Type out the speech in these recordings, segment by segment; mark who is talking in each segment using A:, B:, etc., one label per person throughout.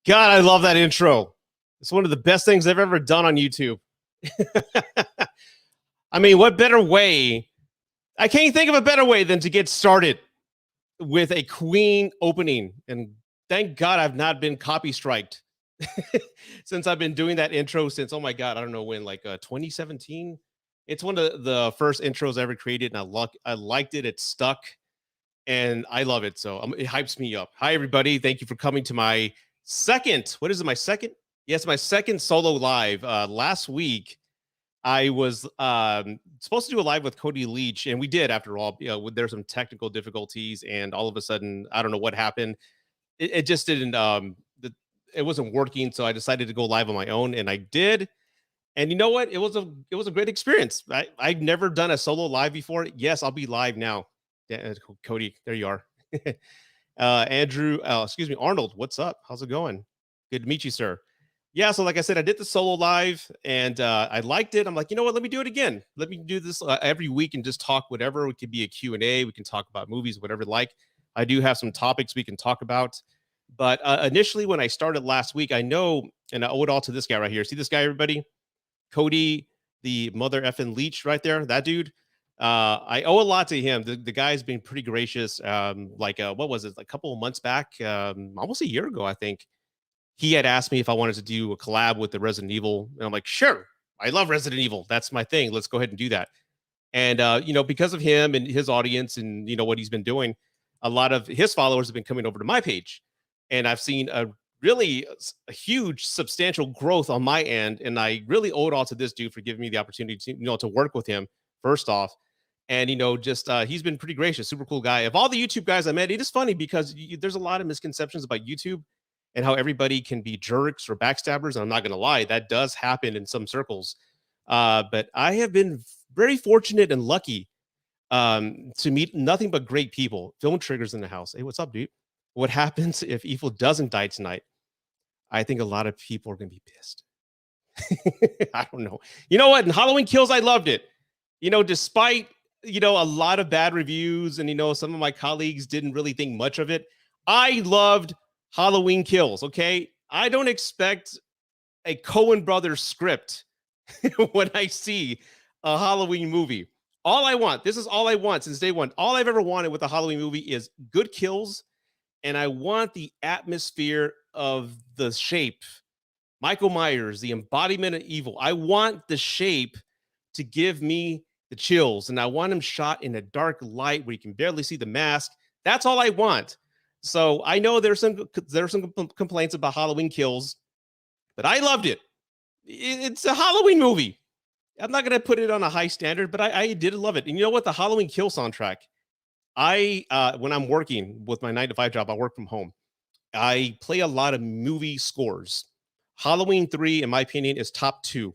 A: God, I love that intro. It's one of the best things I've ever done on YouTube. I mean, what better way? I can't think of a better way than to get started with a Queen opening. And thank God I've not been copy striked since I've been doing that intro since, oh my God, I don't know when, like 2017. It's one of the first intros I ever created, and I liked it. It stuck, and I love it. So it hypes me up. Hi, everybody. Thank you for coming to my second. What is it? My second? Yes, my second solo live. Last week, I was supposed to do a live with Cody Leach, and we did after all. There's some technical difficulties, and all of a sudden, I don't know what happened. It just didn't. It wasn't working, so I decided to go live on my own, and I did. And you know what? It was a great experience. I've never done a solo live before. Yes, I'll be live now. Yeah, Cody, there you are. Andrew, excuse me, Arnold, what's up? How's it going? Good to meet you, sir. Yeah, so like I said, I did the solo live and I liked it. I'm like, you know what? Let me do it again. Let me do this every week and just talk whatever. It could be a Q&A. We can talk about movies, whatever like. I do have some topics we can talk about. But initially, when I started last week, I know, and I owe it all to this guy right here. See this guy, everybody? Cody, the mother effing leech right there, that dude. I owe a lot to him. The guy's been pretty gracious. What was it? A couple of months back, almost a year ago, I think. He had asked me if I wanted to do a collab with the Resident Evil, and I'm like, sure. I love Resident Evil. That's my thing. Let's go ahead and do that. And because of him and his audience, and what he's been doing, a lot of his followers have been coming over to my page, and I've seen a huge, substantial growth on my end, and I really owe it all to this dude for giving me the opportunity to work with him. First off, and just he's been pretty gracious, super cool guy. Of all the YouTube guys I met, it is funny because there's a lot of misconceptions about YouTube and how everybody can be jerks or backstabbers. And I'm not going to lie, that does happen in some circles. But I have been very fortunate and lucky to meet nothing but great people. Film Triggers in the house. Hey, what's up, dude? What happens if Evil doesn't die tonight? I think a lot of people are going to be pissed. I don't know. You know what? In Halloween Kills, I loved it. Despite, a lot of bad reviews and, some of my colleagues didn't really think much of it. I loved Halloween Kills. Okay. I don't expect a Coen Brothers script when I see a Halloween movie. This is all I want since day one. All I've ever wanted with a Halloween movie is good kills. And I want the atmosphere of the shape. Michael Myers, the embodiment of evil. I want the shape to give me the chills. And I want him shot in a dark light where you can barely see the mask. That's all I want. So I know there's some complaints about Halloween Kills, but I loved it. It's a Halloween movie. I'm not going to put it on a high standard, but I did love it. And you know what? The Halloween Kill soundtrack, when I'm working with my 9-to-5 job, I work from home. I play a lot of movie scores. Halloween 3, in my opinion, is top 2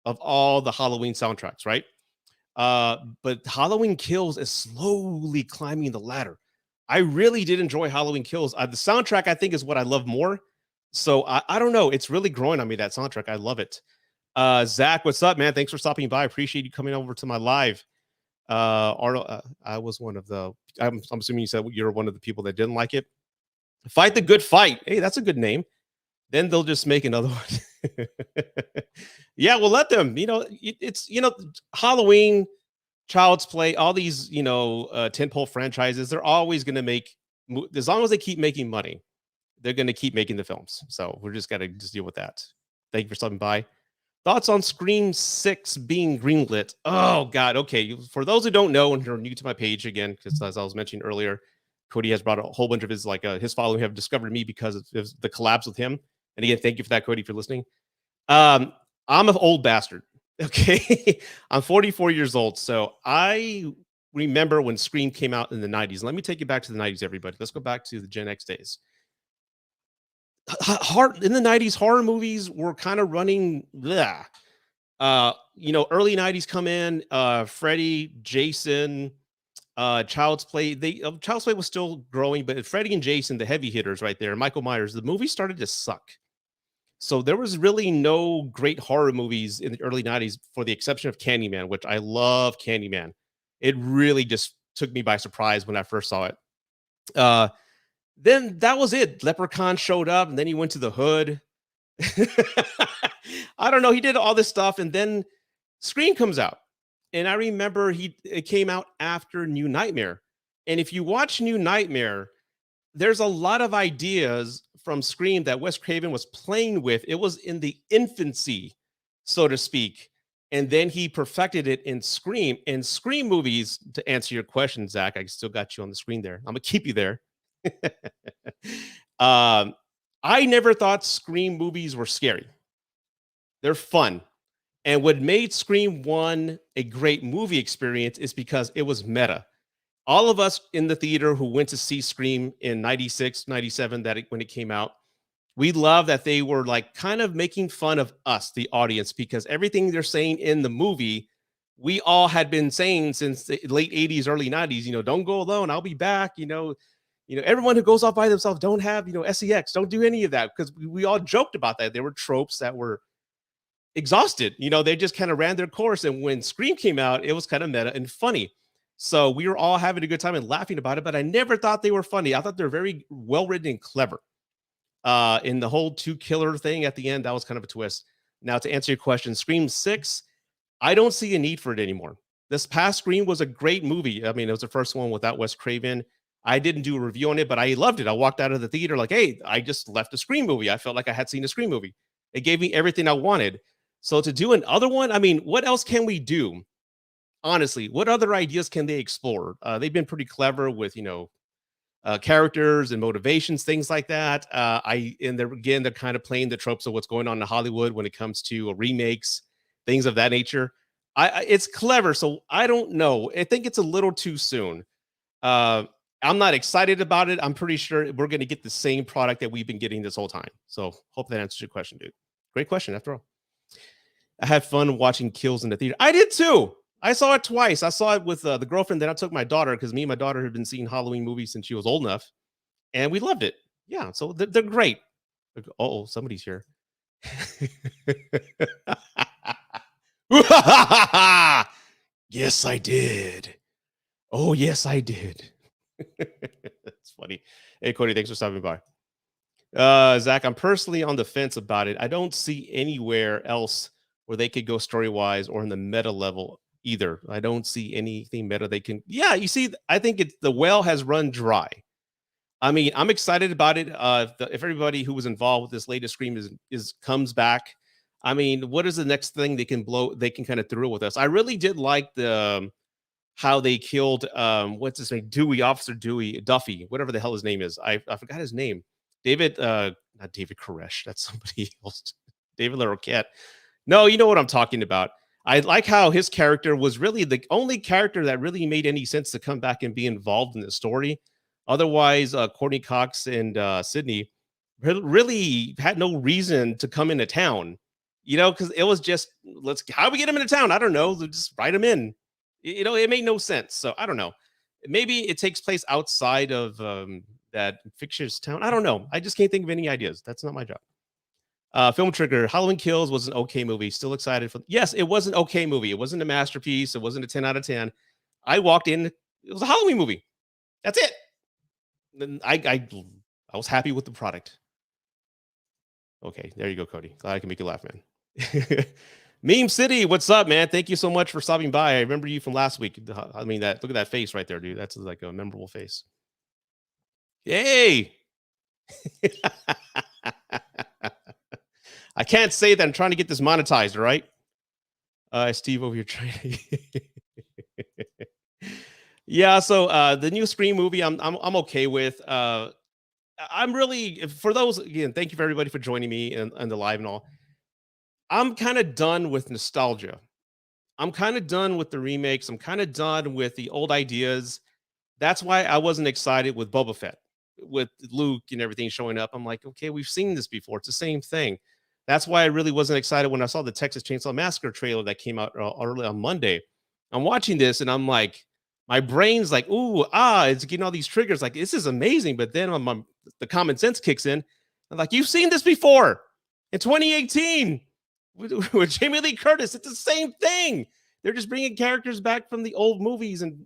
A: of all the Halloween soundtracks, right? But Halloween Kills is slowly climbing the ladder. I really did enjoy Halloween Kills. The soundtrack, I think, is what I love more. So I don't know. It's really growing on me, that soundtrack. I love it. Zach, what's up, man? Thanks for stopping by. I appreciate you coming over to my live. Arnold, I was one of the, I'm assuming you said you're one of the people that didn't like it. Fight the Good Fight. Hey, that's a good name. Then they'll just make another one. Yeah, we'll let them. It's Halloween, Child's Play, all these tentpole franchises. They're always going to make, as long as they keep making money, they're going to keep making the films. So we're just got to deal with that. Thank you for stopping by. Thoughts on Scream 6 being greenlit? Oh God. Okay, for those who don't know and are new to my page, again, because as I was mentioning earlier, Cody has brought a whole bunch of his following have discovered me because of the collabs with him. And again, thank you for that, Cody, for listening. I'm an old bastard. Okay. I'm 44 years old. So I remember when Scream came out in the 90s. Let me take you back to the 90s, everybody. Let's go back to the Gen X days. In the 90s, horror movies were kind of running. Early 90s come in, Freddy, Jason, Child's Play. Child's Play was still growing, but Freddy and Jason, the heavy hitters right there, Michael Myers, the movie started to suck. So there was really no great horror movies in the early 90s, for the exception of Candyman, which I love Candyman. It really just took me by surprise when I first saw it. Then that was it. Leprechaun showed up, and then he went to the hood. I don't know. He did all this stuff, and then Scream comes out. And I remember it came out after New Nightmare. And if you watch New Nightmare, there's a lot of ideas from Scream that Wes Craven was playing with. It was in the infancy, so to speak. And then he perfected it in Scream. And Scream movies, to answer your question, Zach, I still got you on the screen there. I'm gonna keep you there. um, I never thought Scream movies were scary. They're fun. And what made Scream 1 a great movie experience is because it was meta. All of us in the theater who went to see Scream in 96, 97, when it came out, we love that they were like kind of making fun of us, the audience, because everything they're saying in the movie, we all had been saying since the late 80s, early 90s, don't go alone, I'll be back, everyone who goes off by themselves, don't have, sex, don't do any of that, because we all joked about that. There were tropes that were exhausted. They just kind of ran their course. And when Scream came out, it was kind of meta and funny. So we were all having a good time and laughing about it, but I never thought they were funny. I thought they're very well written and clever. In the whole two killer thing at the end, that was kind of a twist. Now, to answer your question, Scream 6, I don't see a need for it anymore. This past Scream was a great movie. I mean, it was the first one without Wes Craven. I didn't do a review on it, but I loved it. I walked out of the theater like, hey, I just left a Scream movie. I felt like I had seen a Scream movie. It gave me everything I wanted. So to do another one, I mean, what else can we do? Honestly, what other ideas can they explore? They've been pretty clever with, characters and motivations, things like that. They're kind of playing the tropes of what's going on in Hollywood when it comes to remakes, things of that nature. It's clever, so I don't know. I think it's a little too soon. I'm not excited about it. I'm pretty sure we're going to get the same product that we've been getting this whole time. So hope that answers your question, dude. Great question, after all. I had fun watching kills in the theater. I did too. I saw it twice. I saw it with the girlfriend. Then I took my daughter because me and my daughter had been seeing Halloween movies since she was old enough, and we loved it. Yeah, so they're great. Oh, somebody's here. Yes, I did. Oh, yes, I did. That's funny. Hey, Cody, thanks for stopping by. Zach, I'm personally on the fence about it. I don't see anywhere else where they could go story wise or in the meta level either. I don't see anything meta they can. Yeah, you see, I think the well has run dry. I mean, I'm excited about it. If everybody who was involved with this latest Scream is comes back, I mean, what is the next thing they can blow? They can kind of throw with us. I really did like how they killed what's his name, Officer Dewey, Duffy, whatever the hell his name is. I forgot his name. David, not David Koresh. That's somebody else. David LaRoquette. No, you know what I'm talking about. I like how his character was really the only character that really made any sense to come back and be involved in the story. Otherwise, Courtney Cox and Sydney really had no reason to come into town, because it was just, how do we get him into town? I don't know. Just write him in. It made no sense. So I don't know. Maybe it takes place outside of that fictitious town. I don't know. I just can't think of any ideas. That's not my job. Film Trigger, Halloween Kills was an okay movie. Still excited for. Yes, it was an okay movie. It wasn't a masterpiece. It wasn't a 10 out of 10. I walked in. It was a Halloween movie. That's it. Then I was happy with the product. Okay, there you go, Cody. Glad I can make you laugh, man. Meme City, what's up, man? Thank you so much for stopping by. I remember you from last week. I mean, look at that face right there, dude. That's like a memorable face. Yay! I can't say that I'm trying to get this monetized, all right? Steve over here trying. Yeah, so the new Scream movie, I'm okay with. I'm really, for those, again, thank you for everybody for joining me and the live and all. I'm kind of done with nostalgia. I'm kind of done with the remakes. I'm kind of done with the old ideas. That's why I wasn't excited with Boba Fett, with Luke and everything showing up. I'm like, okay, we've seen this before. It's the same thing. That's why I really wasn't excited when I saw the Texas Chainsaw Massacre trailer that came out early on Monday. I'm watching this and I'm like, my brain's like, ooh, it's getting all these triggers. Like, this is amazing. But then the common sense kicks in. I'm like, you've seen this before in 2018 with Jamie Lee Curtis. It's the same thing. They're just bringing characters back from the old movies, and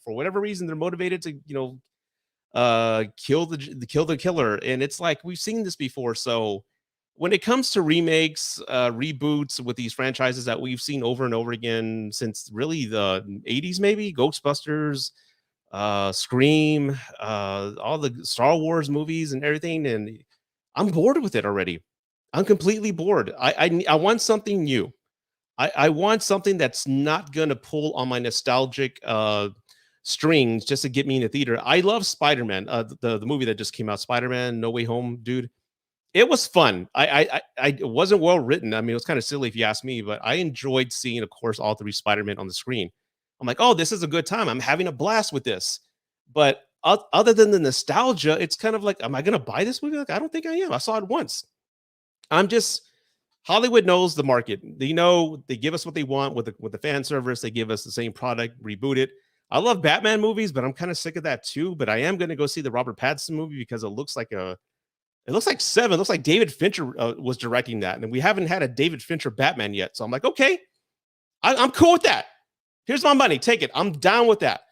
A: for whatever reason, they're motivated to kill the killer, and it's like we've seen this before. So when it comes to remakes, reboots with these franchises that we've seen over and over again since really the 80s, maybe Ghostbusters, Scream, all the Star Wars movies and everything, and I'm bored with it already. I'm completely bored. I want something new. I want something that's not gonna pull on my nostalgic strings just to get me in the theater. I love Spider-Man, the movie that just came out, Spider-Man No Way Home, dude. It was fun. It wasn't well written. I mean, it was kind of silly if you ask me, but I enjoyed seeing, of course, all three Spider-Man on the screen. I'm like, oh, this is a good time. I'm having a blast with this. But other than the nostalgia, it's kind of like, am I gonna buy this movie? Like, I don't think I am. I saw it once. I'm just Hollywood knows the market. They know they give us what they want with the fan service. They give us the same product, reboot it. I love Batman movies, but I'm kind of sick of that too. But I am going to go see the Robert Pattinson movie because it looks like Seven. It looks like David Fincher was directing that, and we haven't had a David Fincher Batman yet. So I'm like, okay, I'm cool with that. Here's my money, take it. I'm down with that.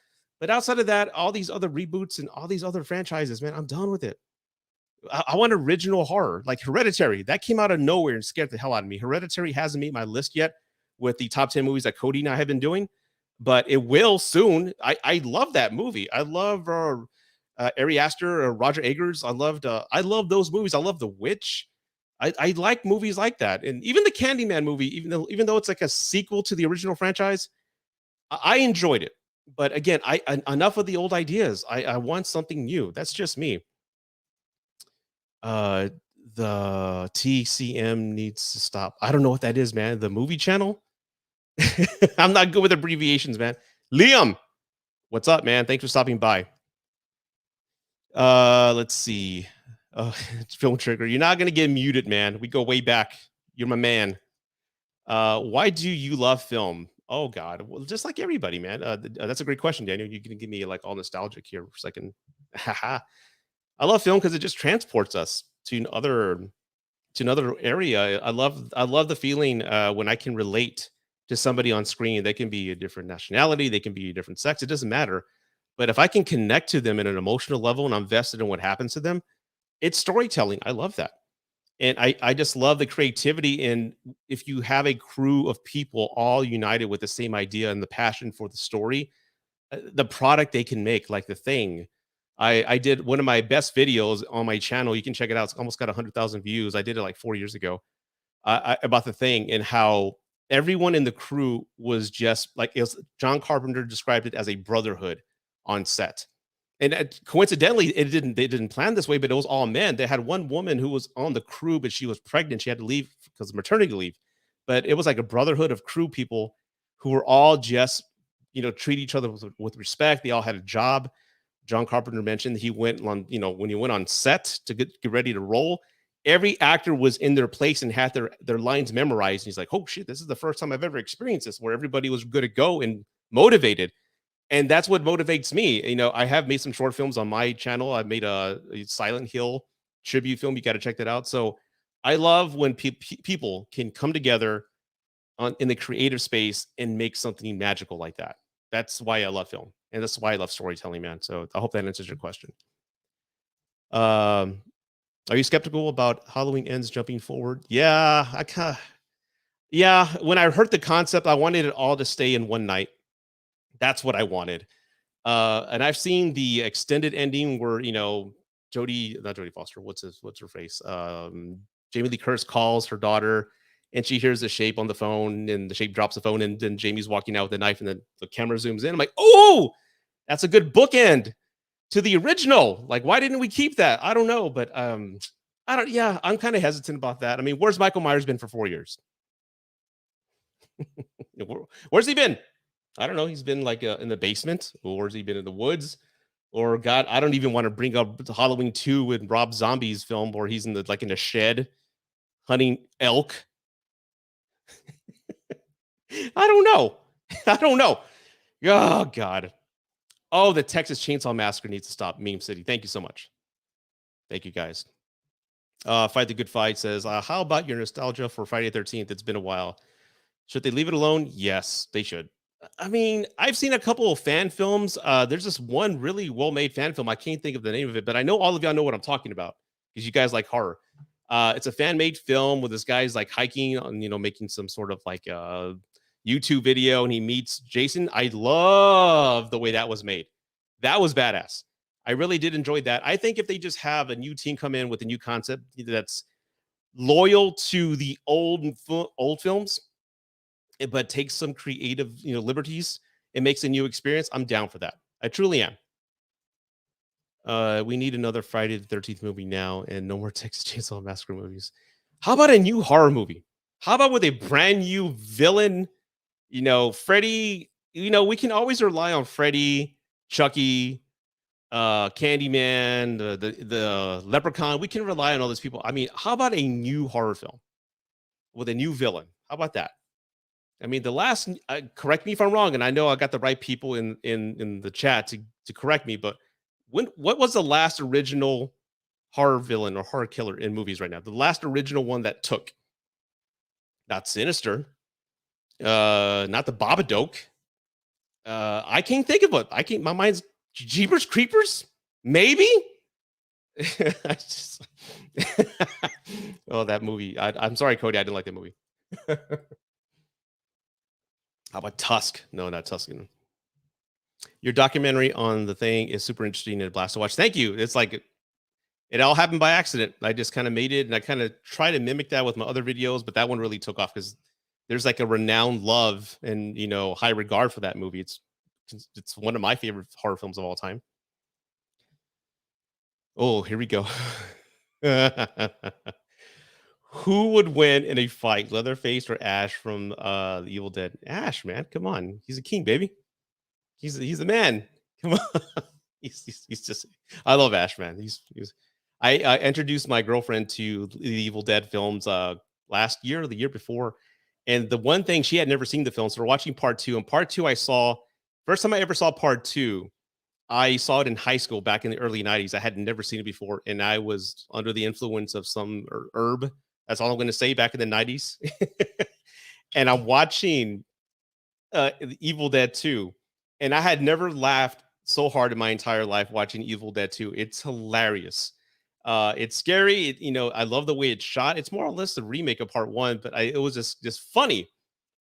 A: But outside of that, all these other reboots and all these other franchises, man, I'm done with it. I want original horror, like Hereditary. That came out of nowhere and scared the hell out of me. Hereditary hasn't made my list yet with the top 10 movies that Cody and I have been doing, but it will soon. I love that movie. I love Ari Aster or Roger Eggers. I love those movies. I love The Witch. I like movies like that, and even the Candyman movie, even though it's like a sequel to the original franchise, I enjoyed it. But again, enough of the old ideas. I want something new. That's just me. Uh, the TCM needs to stop. I don't know what that is, man. The movie channel. I'm not good with abbreviations, man. Liam, what's up, man? Thanks for stopping by. Let's see. It's Film Trigger. You're not gonna get muted, man. We go way back. You're my man. Why do you love film? Oh God, well, just like everybody, man. That's a great question, Daniel. You can give me like all nostalgic here for a second. Haha. I love film because it just transports us to another area. I love the feeling when I can relate to somebody on screen. They can be a different nationality, they can be a different sex. It doesn't matter. But if I can connect to them at an emotional level and I'm vested in what happens to them, it's storytelling. I love that. And I just love the creativity. And if you have a crew of people all united with the same idea and the passion for the story, the product they can make, like The Thing. I did one of my best videos on my channel. You can check it out. It's almost got 100,000 views. I did it like 4 years ago about The Thing and how everyone in the crew was just like it was, John Carpenter described it as a brotherhood on set. And coincidentally, they didn't plan this way, but it was all men. They had one woman who was on the crew, but she was pregnant. She had to leave because of maternity leave. But it was like a brotherhood of crew people who were all just treat each other with respect. They all had a job. John Carpenter mentioned he went on, when he went on set to get ready to roll, every actor was in their place and had their lines memorized. And he's like, oh shit, this is the first time I've ever experienced this, where everybody was good to go and motivated. And that's what motivates me. I have made some short films on my channel. I've made a Silent Hill tribute film. You got to check that out. So I love when people can come together in the creative space and make something magical like that. That's why I love film, and that's why I love storytelling, man. So I hope that answers your question. Um, are you skeptical about Halloween Ends jumping forward? Yeah, yeah. When I heard the concept, I wanted it all to stay in one night. That's what I wanted. And I've seen the extended ending where not Jodie Foster. What's her face? Jamie Lee Curtis calls her daughter, and she hears the shape on the phone, and the shape drops the phone, and then Jamie's walking out with a knife, and then the camera zooms in. I'm like, oh, that's a good bookend to the original. Like, why didn't we keep that? I don't know, but I don't. Yeah, I'm kind of hesitant about that. I mean, where's Michael Myers been for 4 years? Where's he been? I don't know. He's been like in the basement, or has he been in the woods? Or God, I don't even want to bring up Halloween 2 with Rob Zombie's film where he's in a shed hunting elk. I don't know. I don't know. Oh God. Oh, the Texas Chainsaw Massacre needs to stop. Meme City. Thank you so much. Thank you guys. Fight the Good Fight says, how about your nostalgia for Friday the 13th? It's been a while. Should they leave it alone? Yes, they should. I mean, I've seen a couple of fan films. There's this one really well-made fan film. I can't think of the name of it, but I know all of y'all know what I'm talking about because you guys like horror. It's a fan-made film with this guy's like hiking on, making some sort of like YouTube video, and he meets Jason. I love the way that was made. That was badass. I really did enjoy that. I think if they just have a new team come in with a new concept that's loyal to the old films, but takes some creative, liberties and makes a new experience, I'm down for that. I truly am. We need another Friday the 13th movie now and no more Texas Chainsaw Massacre movies. How about a new horror movie? How about with a brand new villain? Freddy, we can always rely on Freddy, Chucky, Candyman, the Leprechaun. We can rely on all those people. I mean, how about a new horror film with a new villain? How about that? I mean, the last correct me if I'm wrong, and I know I got the right people in the chat to correct me, but what was the last original horror villain or horror killer in movies right now? The last original one that took, not Sinister, not the Babadook. I can't think of it. I can't. My mind's Jeepers Creepers, maybe. I just, oh, that movie. I'm sorry, Cody. I didn't like that movie. How about Tusk? No, not Tusk. Your documentary on the thing is super interesting and a blast to watch. Thank you. It's like it all happened by accident. I just kind of made it, and I kind of try to mimic that with my other videos, but that one really took off because there's like a renowned love and high regard for that movie. It's one of my favorite horror films of all time. Oh, here we go. Who would win in a fight, Leatherface or Ash from the Evil Dead? Ash, man, come on, he's a king, baby. He's a man. Come on. He's just I love Ash, man. I introduced my girlfriend to the Evil Dead films last year or the year before. And the one thing, she had never seen the film. So we're watching part two. And part two, I saw first time I ever saw part two, I saw it in high school back in the early 90s. I had never seen it before. And I was under the influence of some herb. That's all I'm going to say, back in the 90s. And I'm watching Evil Dead 2, and I had never laughed so hard in my entire life watching Evil Dead 2. It's hilarious. It's scary. I love the way it's shot. It's more or less the remake of part one, but it was just funny.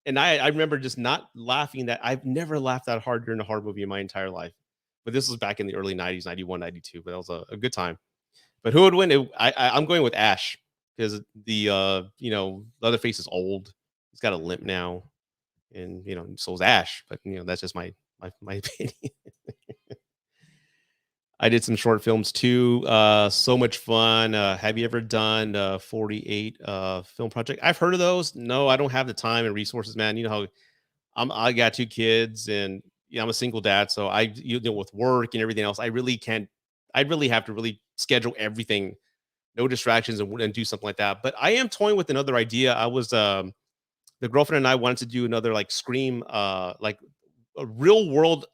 A: And I remember just not laughing. That I've never laughed that hard during a horror movie in my entire life. But this was back in the early 90s, 91, 92. But that was a good time. But who would win? I'm going with Ash because Leatherface is old. He's got a limp now, and so is Ash. But that's just my opinion. I did some short films too. So much fun. Have you ever done 48 film project? I've heard of those. No, I don't have the time and resources, man. You know how I got two kids, and I'm a single dad, so with work and everything else, I really can't. I really have to really schedule everything, no distractions, and do something like that. But I am toying with another idea. I was the girlfriend and I wanted to do another like Scream, like a real world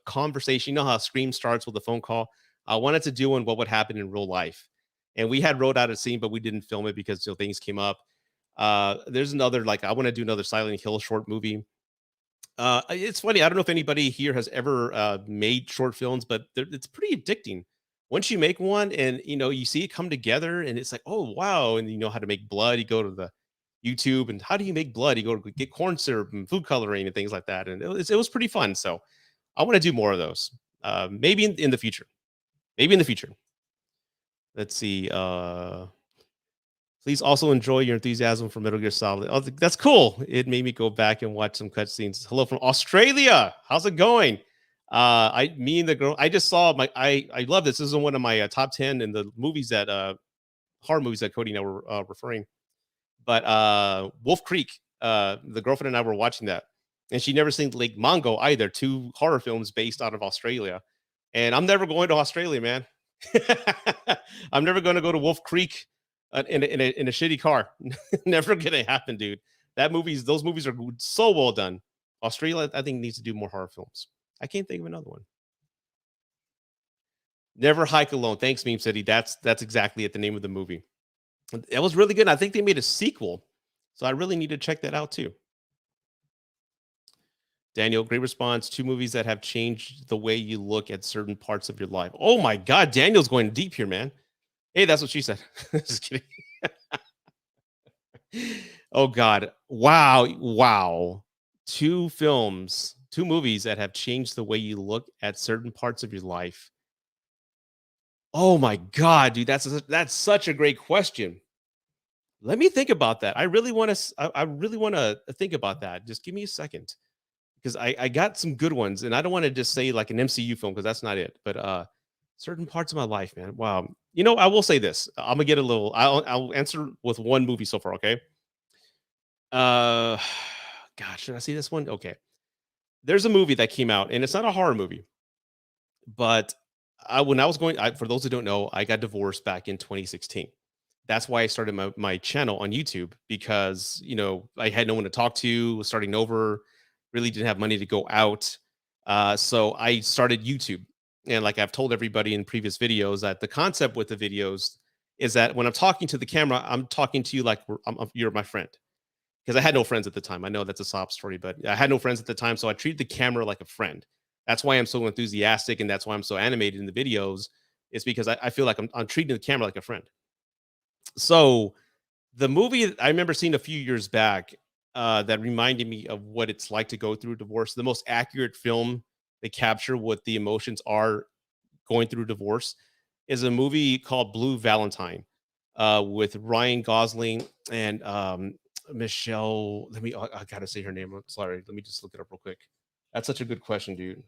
A: conversation. You know how Scream starts with a phone call? I wanted to do one what would happen in real life. And we had wrote out a scene, but we didn't film it because things came up. There's another, like, I want to do another Silent Hill short movie. It's funny. I don't know if anybody here has ever made short films, but it's pretty addicting. Once you make one and you see it come together, and it's like, oh wow, and you know how to make blood. You go to the YouTube, and how do you make blood? You go to get corn syrup and food coloring and things like that, and it was pretty fun. So I want to do more of those. Maybe in the future. Maybe in the future. Let's see. Please also enjoy your enthusiasm for Metal Gear Solid. Oh, that's cool. It made me go back and watch some cutscenes. Hello from Australia. How's it going? Me and the girl, I just saw I love this. This is one of my top 10 in the movies that horror movies that Cody and I were referring. But Wolf Creek, the girlfriend and I were watching that, and she never seen Lake Mongo either. Two horror films based out of Australia, and I'm never going to Australia, man. I'm never going to go to Wolf Creek in a shitty car. Never gonna happen, dude. Those movies are so well done. Australia, I think, needs to do more horror films. I can't think of another one. Never Hike Alone. Thanks, Meme City. That's exactly it. The name of the movie. It was really good. I think they made a sequel, so I really need to check that out too. Daniel, great response. Two movies that have changed the way you look at certain parts of your life. Oh my God, Daniel's going deep here, man. Hey, that's what she said. Just kidding. Oh God. Wow. Wow. Two films, two movies that have changed the way you look at certain parts of your life. Oh my God, dude. That's such a great question. Let me think about that. I really want to I really want to think about that. Just give me a second. Because I got some good ones, and I don't want to just say like an MCU film because that's not it. But certain parts of my life, man. Wow. You know, I will say this. I'm gonna get a little. I'll answer with one movie so far. Okay. Uh, God, should I see this one? Okay. There's a movie that came out, and it's not a horror movie, but when I was going, for those who don't know, I got divorced back in 2016. That's why I started my channel on YouTube because I had no one to talk to, was starting over, really didn't have money to go out. So I started YouTube. And like I've told everybody in previous videos, that the concept with the videos is that when I'm talking to the camera, I'm talking to you like you're my friend. Because I had no friends at the time. I know that's a sob story, but I had no friends at the time. So I treated the camera like a friend. That's why I'm so enthusiastic and that's why I'm so animated in the videos. It's because I feel like I'm treating the camera like a friend. So the movie I remember seeing a few years back that reminded me of what it's like to go through divorce, the most accurate film they capture what the emotions are going through divorce, is a movie called Blue Valentine with Ryan Gosling and Michelle. I gotta say her name. I'm sorry. Let me just look it up real quick. That's such a good question, dude.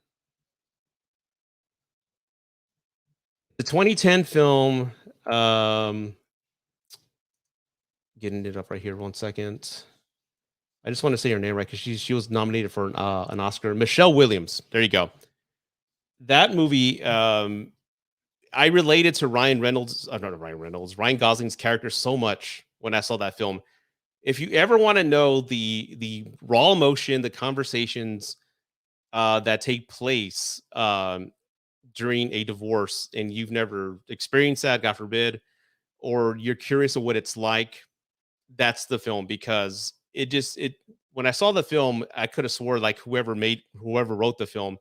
A: The 2010 film. Um, Getting it up right here. One second. I just want to say her name right because she was nominated for an Oscar. Michelle Williams. There you go. That movie. I related to Ryan Reynolds. Not Ryan Reynolds. Ryan Gosling's character so much when I saw that film. If you ever want to know the raw emotion, the conversations that take place during a divorce, and you've never experienced that, God forbid, or you're curious of what it's like, that's the film because it when I saw the film, I could have swore like whoever wrote the film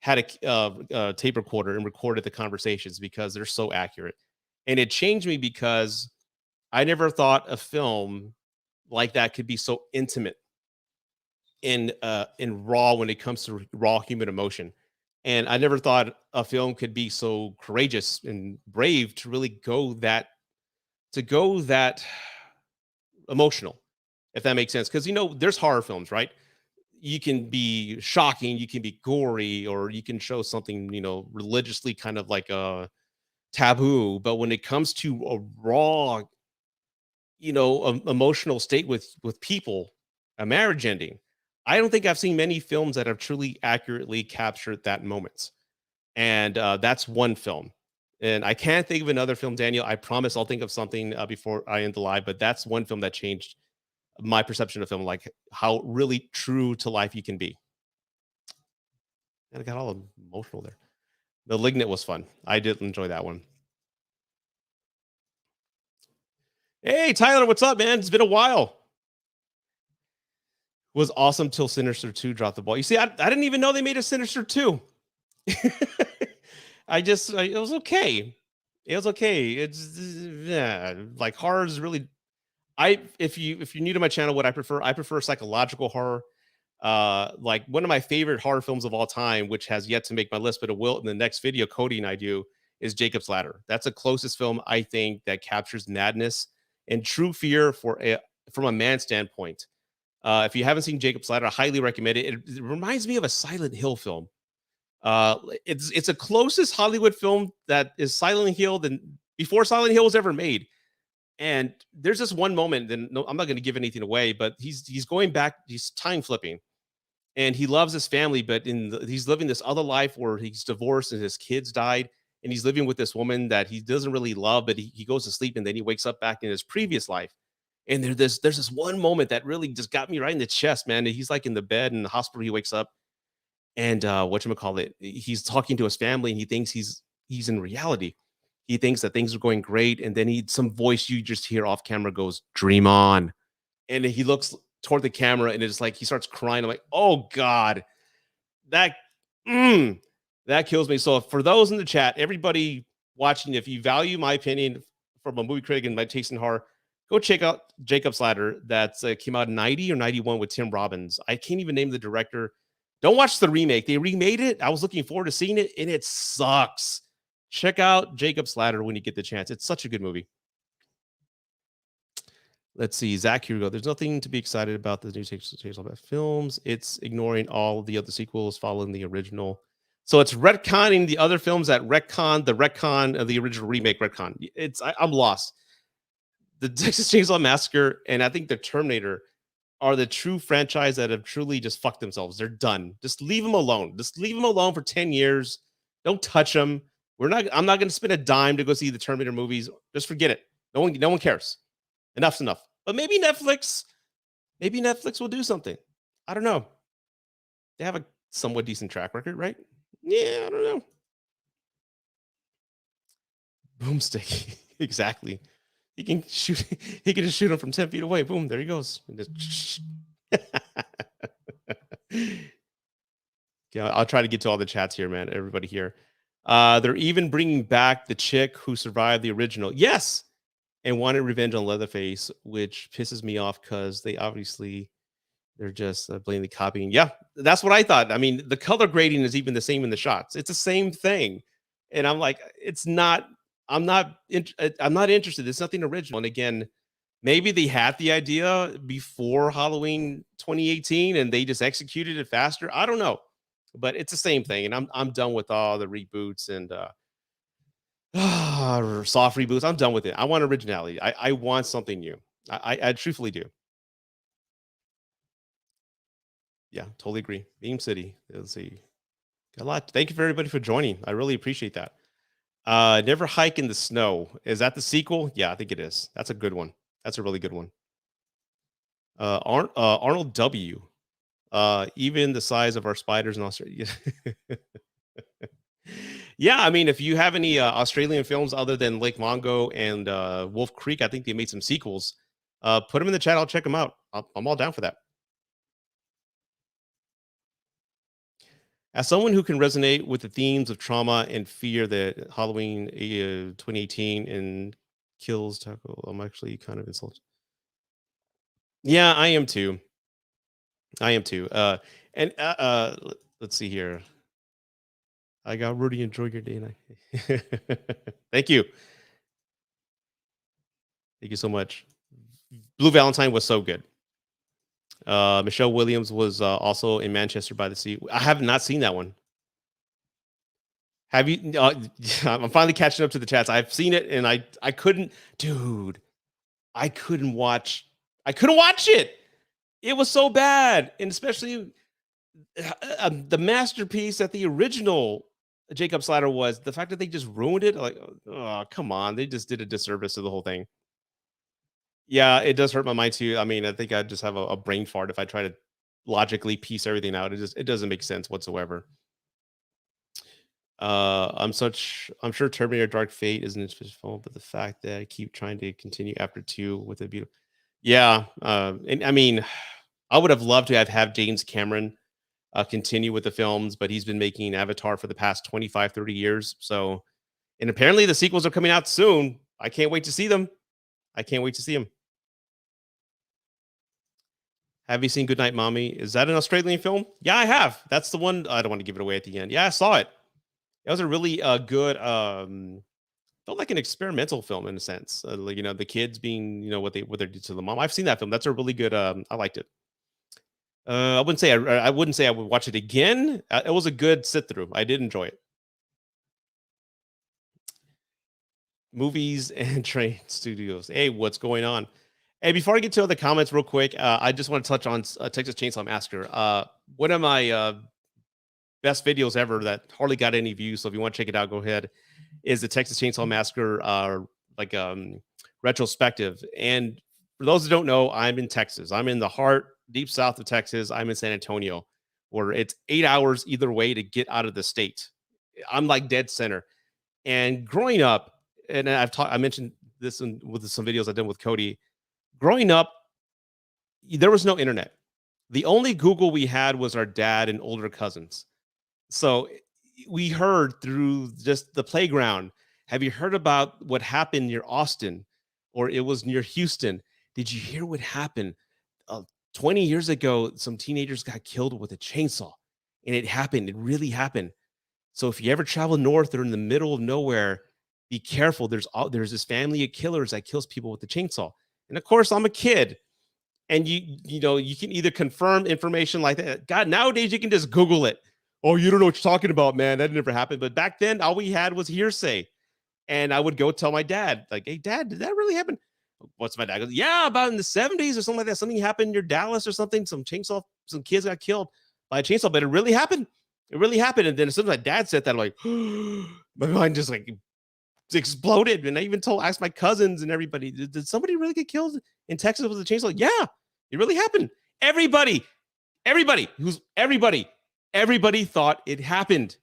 A: had a tape recorder and recorded the conversations because they're so accurate. And it changed me because I never thought a film like that could be so intimate and raw when it comes to raw human emotion. And I never thought a film could be so courageous and brave to really go that emotional, if that makes sense. Because there's horror films, right? You can be shocking, you can be gory, or you can show something, religiously kind of like a taboo. But when it comes to a raw, emotional state with people, a marriage ending, I don't think I've seen many films that have truly accurately captured that moment. And that's one film. And I can't think of another film, Daniel. I promise I'll think of something before I end the live. But that's one film that changed my perception of film, like how really true to life you can be. And I got all emotional there. The Lignit was fun. I did enjoy that one. Hey, Tyler, what's up, man? It's been a while. Was awesome till Sinister 2 dropped the ball. You see, I didn't even know they made a Sinister 2. It was okay. It was okay. It's yeah, like horror is really if you're new to my channel, what I prefer psychological horror. Like one of my favorite horror films of all time, which has yet to make my list, but it will in the next video Cody and I do, is Jacob's Ladder. That's the closest film I think that captures madness and true fear from a man's standpoint. If you haven't seen Jacob's Ladder, I highly recommend it. It reminds me of a Silent Hill film. It's a closest Hollywood film that is Silent Hill than before Silent Hill was ever made. And there's this one moment, and no, I'm not going to give anything away, but he's going back, he's time flipping, and he loves his family, but he's living this other life where he's divorced and his kids died, and he's living with this woman that he doesn't really love, but he goes to sleep and then he wakes up back in his previous life. And there's this one moment that really just got me right in the chest, man. He's like in the bed in the hospital, he wakes up, and whatchamacallit, he's talking to his family and he thinks he's in reality. He thinks that things are going great, and then some voice you just hear off camera goes, "Dream on." And he looks toward the camera and it's like he starts crying. I'm like, oh God. that mm, that kills me. So for those in the chat, everybody watching, if you value my opinion from a movie critic and my taste in horror, go check out Jacob's Ladder. That's came out in 90 or 91 with Tim Robbins. I can't even name the director. Don't watch the remake. They remade it. I was looking forward to seeing it, and it sucks. Check out Jacob's Ladder when you get the chance. It's such a good movie. Let's see, Zach, here we go. There's nothing to be excited about the new Chainsaw films. It's ignoring all the other sequels following the original. So it's retconning the other films that retcon of the original remake retcon. I'm lost. The Texas Chainsaw Massacre and I think the Terminator are the true franchise that have truly just fucked themselves. They're done. Just leave them alone. Just leave them alone for 10 years. Don't touch them. I'm not going to spend a dime to go see the Terminator movies. Just forget it. No one cares. Enough's enough. But maybe Netflix will do something. I don't know. They have a somewhat decent track record, right? Yeah, I don't know. Boomstick. Exactly. He can shoot. He can just shoot him from 10 feet away. Boom, there he goes. Yeah, I'll try to get to all the chats here, man. Everybody here. They're even bringing back the chick who survived the original. Yes, and wanted revenge on Leatherface, which pisses me off because they're just blatantly copying. Yeah, that's what I thought. I mean, the color grading is even the same in the shots. It's the same thing, and I'm like, it's not. I'm not interested. It's nothing original. And again, maybe they had the idea before Halloween 2018 and they just executed it faster. I don't know, but it's the same thing. And I'm done with all the reboots and soft reboots. I'm done with it. I want originality. I want something new. I truthfully do. Yeah, totally agree. Beam City. Let's see. Got a lot. Thank you for everybody for joining. I really appreciate that. Never Hike in the Snow. Is that the sequel? Yeah, I think it is. That's a good one. That's a really good one. Arnold W. Even the size of our spiders in Australia. Yeah, I mean, if you have any Australian films other than Lake Mongo and Wolf Creek, I think they made some sequels. Put them in the chat. I'll check them out. I'm all down for that. As someone who can resonate with the themes of trauma and fear that Halloween 2018 and Kills tackle, I'm actually kind of insulted. Yeah, I am too. I am too. And let's see here. I got Rudy. Enjoy your day. Thank you. Thank you so much. Blue Valentine was so good. Michelle Williams was also in Manchester by the Sea. I have not seen that one. Have you? I'm finally catching up to the chats. I've seen it, and I couldn't, dude. I couldn't watch. I couldn't watch it. It was so bad, and especially the masterpiece that the original Jacob's Ladder was. The fact that they just ruined it, like, oh, come on, they just did a disservice to the whole thing. Yeah, it does hurt my mind too. I mean, I think I just have a brain fart if I try to logically piece everything out. It doesn't make sense whatsoever. I'm sure Terminator Dark Fate isn't its fault, but the fact that I keep trying to continue after 2 with a beautiful. Yeah, and I mean, I would have loved to have James Cameron continue with the films, but he's been making Avatar for the past 25, 30 years. So, and apparently the sequels are coming out soon. I can't wait to see them. I can't wait to see them. Have you seen Goodnight Mommy? Is that an Australian film? Yeah, I have. That's the one. I don't want to give it away at the end. Yeah, I saw it. It was a really good, felt like an experimental film in a sense. Like, the kids being, what they did to the mom. I've seen that film. That's a really good. I liked it. I wouldn't say I wouldn't say I would watch it again. It was a good sit through. I did enjoy it. Movies and train studios. Hey, what's going on? Hey, before I get to the comments, real quick, I just want to touch on Texas Chainsaw Massacre. One of my best videos ever that hardly got any views. So if you want to check it out, go ahead. Is the Texas Chainsaw Massacre retrospective? And for those who don't know, I'm in Texas. I'm in the heart, deep south of Texas. I'm in San Antonio, where it's 8 hours either way to get out of the state. I'm like dead center. And growing up, and I mentioned this with some videos I've done with Cody. Growing up, there was no internet. The only Google we had was our dad and older cousins. So we heard through just the playground. Have you heard about what happened near Austin, or it was near Houston? Did you hear what happened? 20 years ago, some teenagers got killed with a chainsaw, and it happened. It really happened. So if you ever travel north or in the middle of nowhere, be careful. There's this family of killers that kills people with the chainsaw. And of course, I'm a kid, and you can either confirm information like that. God, nowadays you can just Google it. Oh, you don't know what you're talking about, man. That never happened. But back then, all we had was hearsay. And I would go tell my dad, like, "Hey, Dad, did that really happen?" What's my dad goes, "Yeah, about in the 70s or something like that. Something happened near Dallas or something. Some kids got killed by a chainsaw, but it really happened. It really happened." And then as soon as my dad said that, I'm like, my mind just like exploded. And asked my cousins and everybody, did somebody really get killed in Texas with a chainsaw? Yeah, it really happened. Everybody, everybody, everybody thought it happened.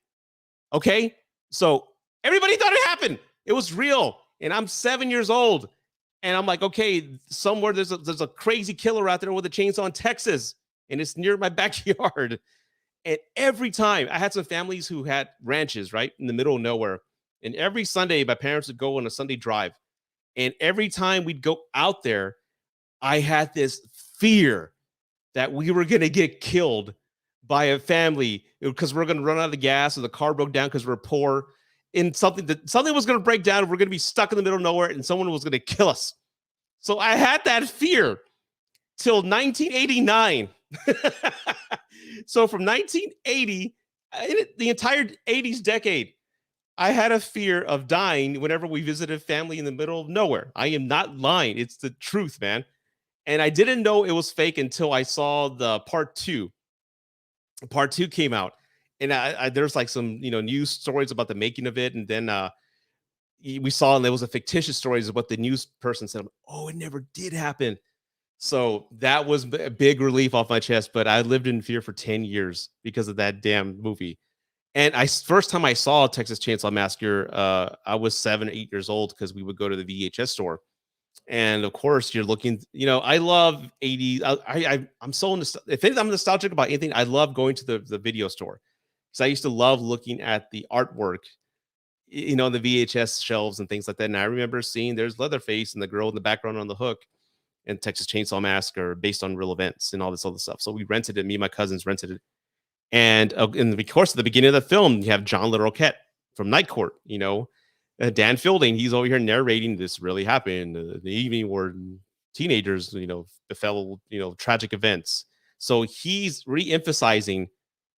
A: Okay. So everybody thought it happened. It was real. And I'm 7 years old. And I'm like, okay, somewhere there's a crazy killer out there with a chainsaw in Texas. And it's near my backyard. And every time I had some families who had ranches right in the middle of nowhere. And every Sunday, my parents would go on a Sunday drive. And every time we'd go out there, I had this fear that we were going to get killed by a family because we're going to run out of gas or the car broke down because we're poor, and something was going to break down. We're going to be stuck in the middle of nowhere and someone was going to kill us. So I had that fear till 1989. So from 1980, the entire 80s decade, I had a fear of dying whenever we visited family in the middle of nowhere. I am not lying. It's the truth, man. And I didn't know it was fake until I saw the part two. Part two came out, and there's like some news stories about the making of it, and then we saw, and there was a fictitious stories of what the news person said. Oh, it never did happen. So that was a big relief off my chest. But I lived in fear for 10 years because of that damn movie. And first time I saw Texas Chainsaw Massacre, I was 7, 8 years old because we would go to the VHS store. And of course, you're looking. I love 80s. I'm so if I'm nostalgic about anything, I love going to the video store because I used to love looking at the artwork, the VHS shelves and things like that. And I remember seeing there's Leatherface and the girl in the background on the hook and Texas Chainsaw Massacre based on real events and all this other stuff. So we rented it. Me and my cousins rented it. And in the course of the beginning of the film, you have John Little-Roquette from Night Court, Dan Fielding, he's over here narrating this really happened the evening where teenagers, befell, tragic events. So he's re-emphasizing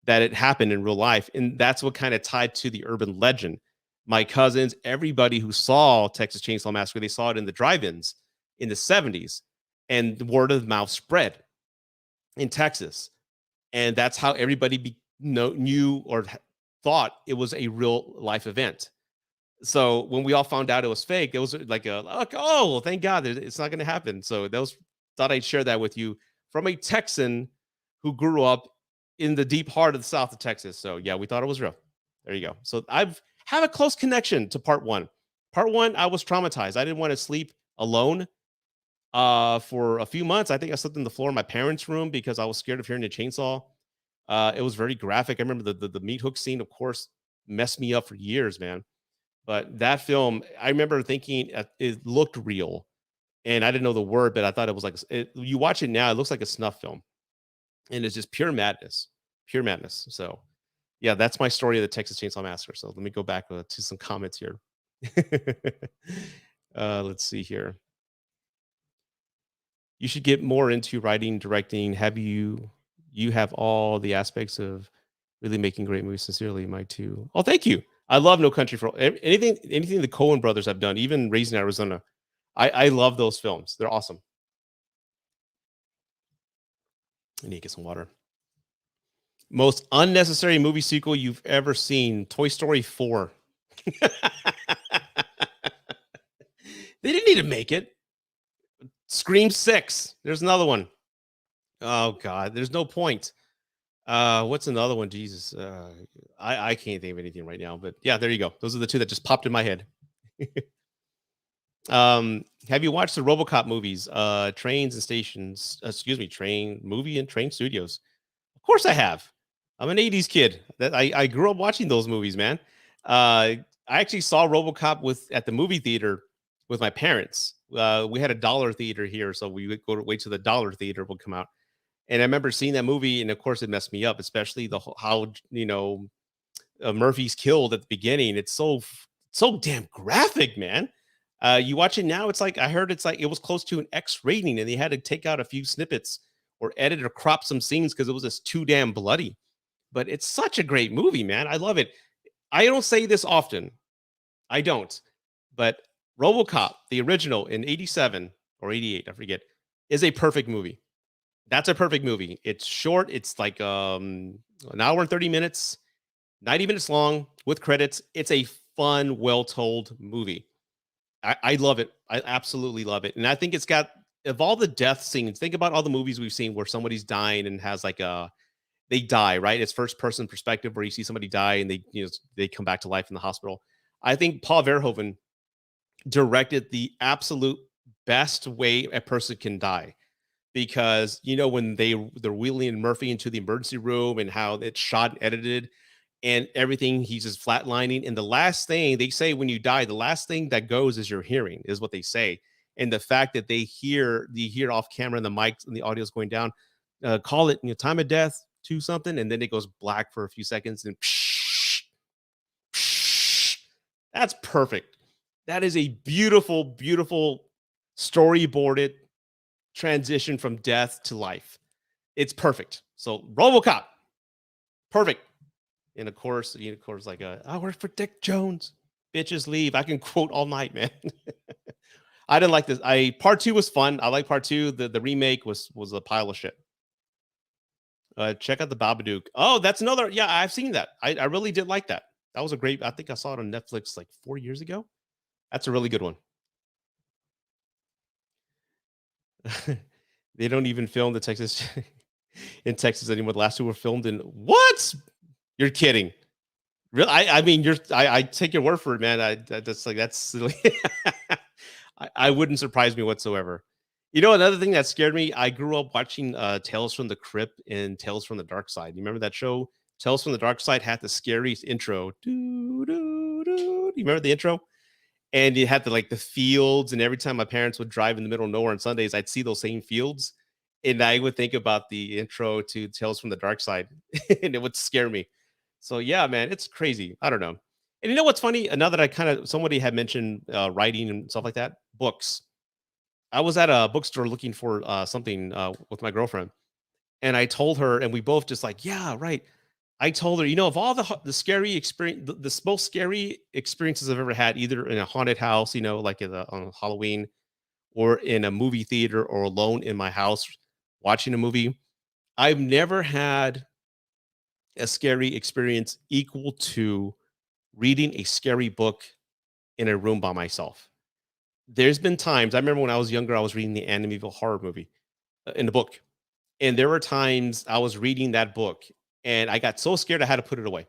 A: that it happened in real life. And that's what kind of tied to the urban legend. My cousins, everybody who saw Texas Chainsaw Massacre, they saw it in the drive-ins in the 70s. And the word of mouth spread in Texas. And that's how everybody knew or thought it was a real life event. So when we all found out it was fake, it was like oh, thank God it's not going to happen. So thought I'd share that with you from a Texan who grew up in the deep heart of the South of Texas. So yeah, we thought it was real. There you go. So I've have a close connection to part one. Part one, I was traumatized. I didn't want to sleep alone for a few months. I think I slept on the floor in my parents' room because I was scared of hearing a chainsaw. It was very graphic. I remember the meat hook scene, of course, messed me up for years, man. But that film, I remember thinking it looked real, and I didn't know the word, but I thought it was like you watch it now, it looks like a snuff film, and it's just pure madness, pure madness. So, yeah, that's my story of the Texas Chainsaw Massacre. So let me go back to some comments here. Let's see here. You should get more into writing, directing. You have all the aspects of really making great movies. Sincerely, Mike too. Oh, thank you. I love No Country for anything the Coen brothers have done, even Raising Arizona. I love those films. They're awesome. I need to get some water. Most unnecessary movie sequel you've ever seen: Toy Story 4. They didn't need to make it. Scream 6. There's another one. Oh God, there's no point. What's another one? Jesus, I can't think of anything right now. But yeah, there you go. Those are the two that just popped in my head. Have you watched the Robocop movies? Trains and stations. Excuse me, train movie and train studios. Of course, I have. I'm an 80s kid. That I grew up watching those movies, man. I actually saw RoboCop with at the movie theater with my parents. We had a dollar theater here, so we would go to wait till the dollar theater would come out. And I remember seeing that movie, and of course, it messed me up, especially how Murphy's killed at the beginning. It's so damn graphic, man. You watch it now, it's like I heard it's like it was close to an X rating, and they had to take out a few snippets or edit or crop some scenes because it was just too damn bloody. But it's such a great movie, man. I love it. I don't say this often. I don't. But RoboCop, the original in 87 or 88, I forget, is a perfect movie. That's a perfect movie. It's short. It's like an hour and 30 minutes, 90 minutes long with credits. It's a fun, well-told movie. I love it. I absolutely love it. And I think it's got of all the death scenes, think about all the movies we've seen where somebody's dying and has like a they die, right? It's first person perspective where you see somebody die and they come back to life in the hospital. I think Paul Verhoeven directed the absolute best way a person can die because when they're wheeling Murphy into the emergency room and how it's shot and edited and everything, he's just flatlining. And the last thing they say when you die, the last thing that goes is your hearing, is what they say. And the fact that you hear off camera and the mics and the audio is going down, call it time of death to something, and then it goes black for a few seconds and psh, psh. That's perfect. That is a beautiful, beautiful storyboarded transition from death to life. It's perfect. So RoboCop, perfect. And of course, like I work for Dick Jones. Bitches leave. I can quote all night, man. I didn't like this. I Part two was fun. I like part two. The remake was a pile of shit. Check out the Babadook. Oh, that's another. Yeah, I've seen that. I really did like that. That was a great. I think I saw it on Netflix like 4 years ago. That's a really good one. They don't even film the Texas in Texas anymore. The last two were filmed in what? You're kidding. Really? I mean, I take your word for it, man. That's silly. I wouldn't surprise me whatsoever. Another thing that scared me, I grew up watching Tales from the Crypt and Tales from the Dark Side. You remember that show? Tales from the Dark Side had the scariest intro. Doo, doo, doo. You remember the intro? And it had the fields, and every time my parents would drive in the middle of nowhere on Sundays, I'd see those same fields, and I would think about the intro to Tales from the Dark Side, and it would scare me. So yeah, man, it's crazy. I don't know. And you know what's funny? Now that I kind of somebody had mentioned writing and stuff like that, books. I was at a bookstore looking for something with my girlfriend, and I told her, and we both just like, yeah, right. I told her, of all the scary experience, the most scary experiences I've ever had, either in a haunted house, like on Halloween, or in a movie theater, or alone in my house watching a movie. I've never had a scary experience equal to reading a scary book in a room by myself. There's been times I remember when I was younger, I was reading the Amityville horror movie in the book, and there were times I was reading that book and I got so scared I had to put it away.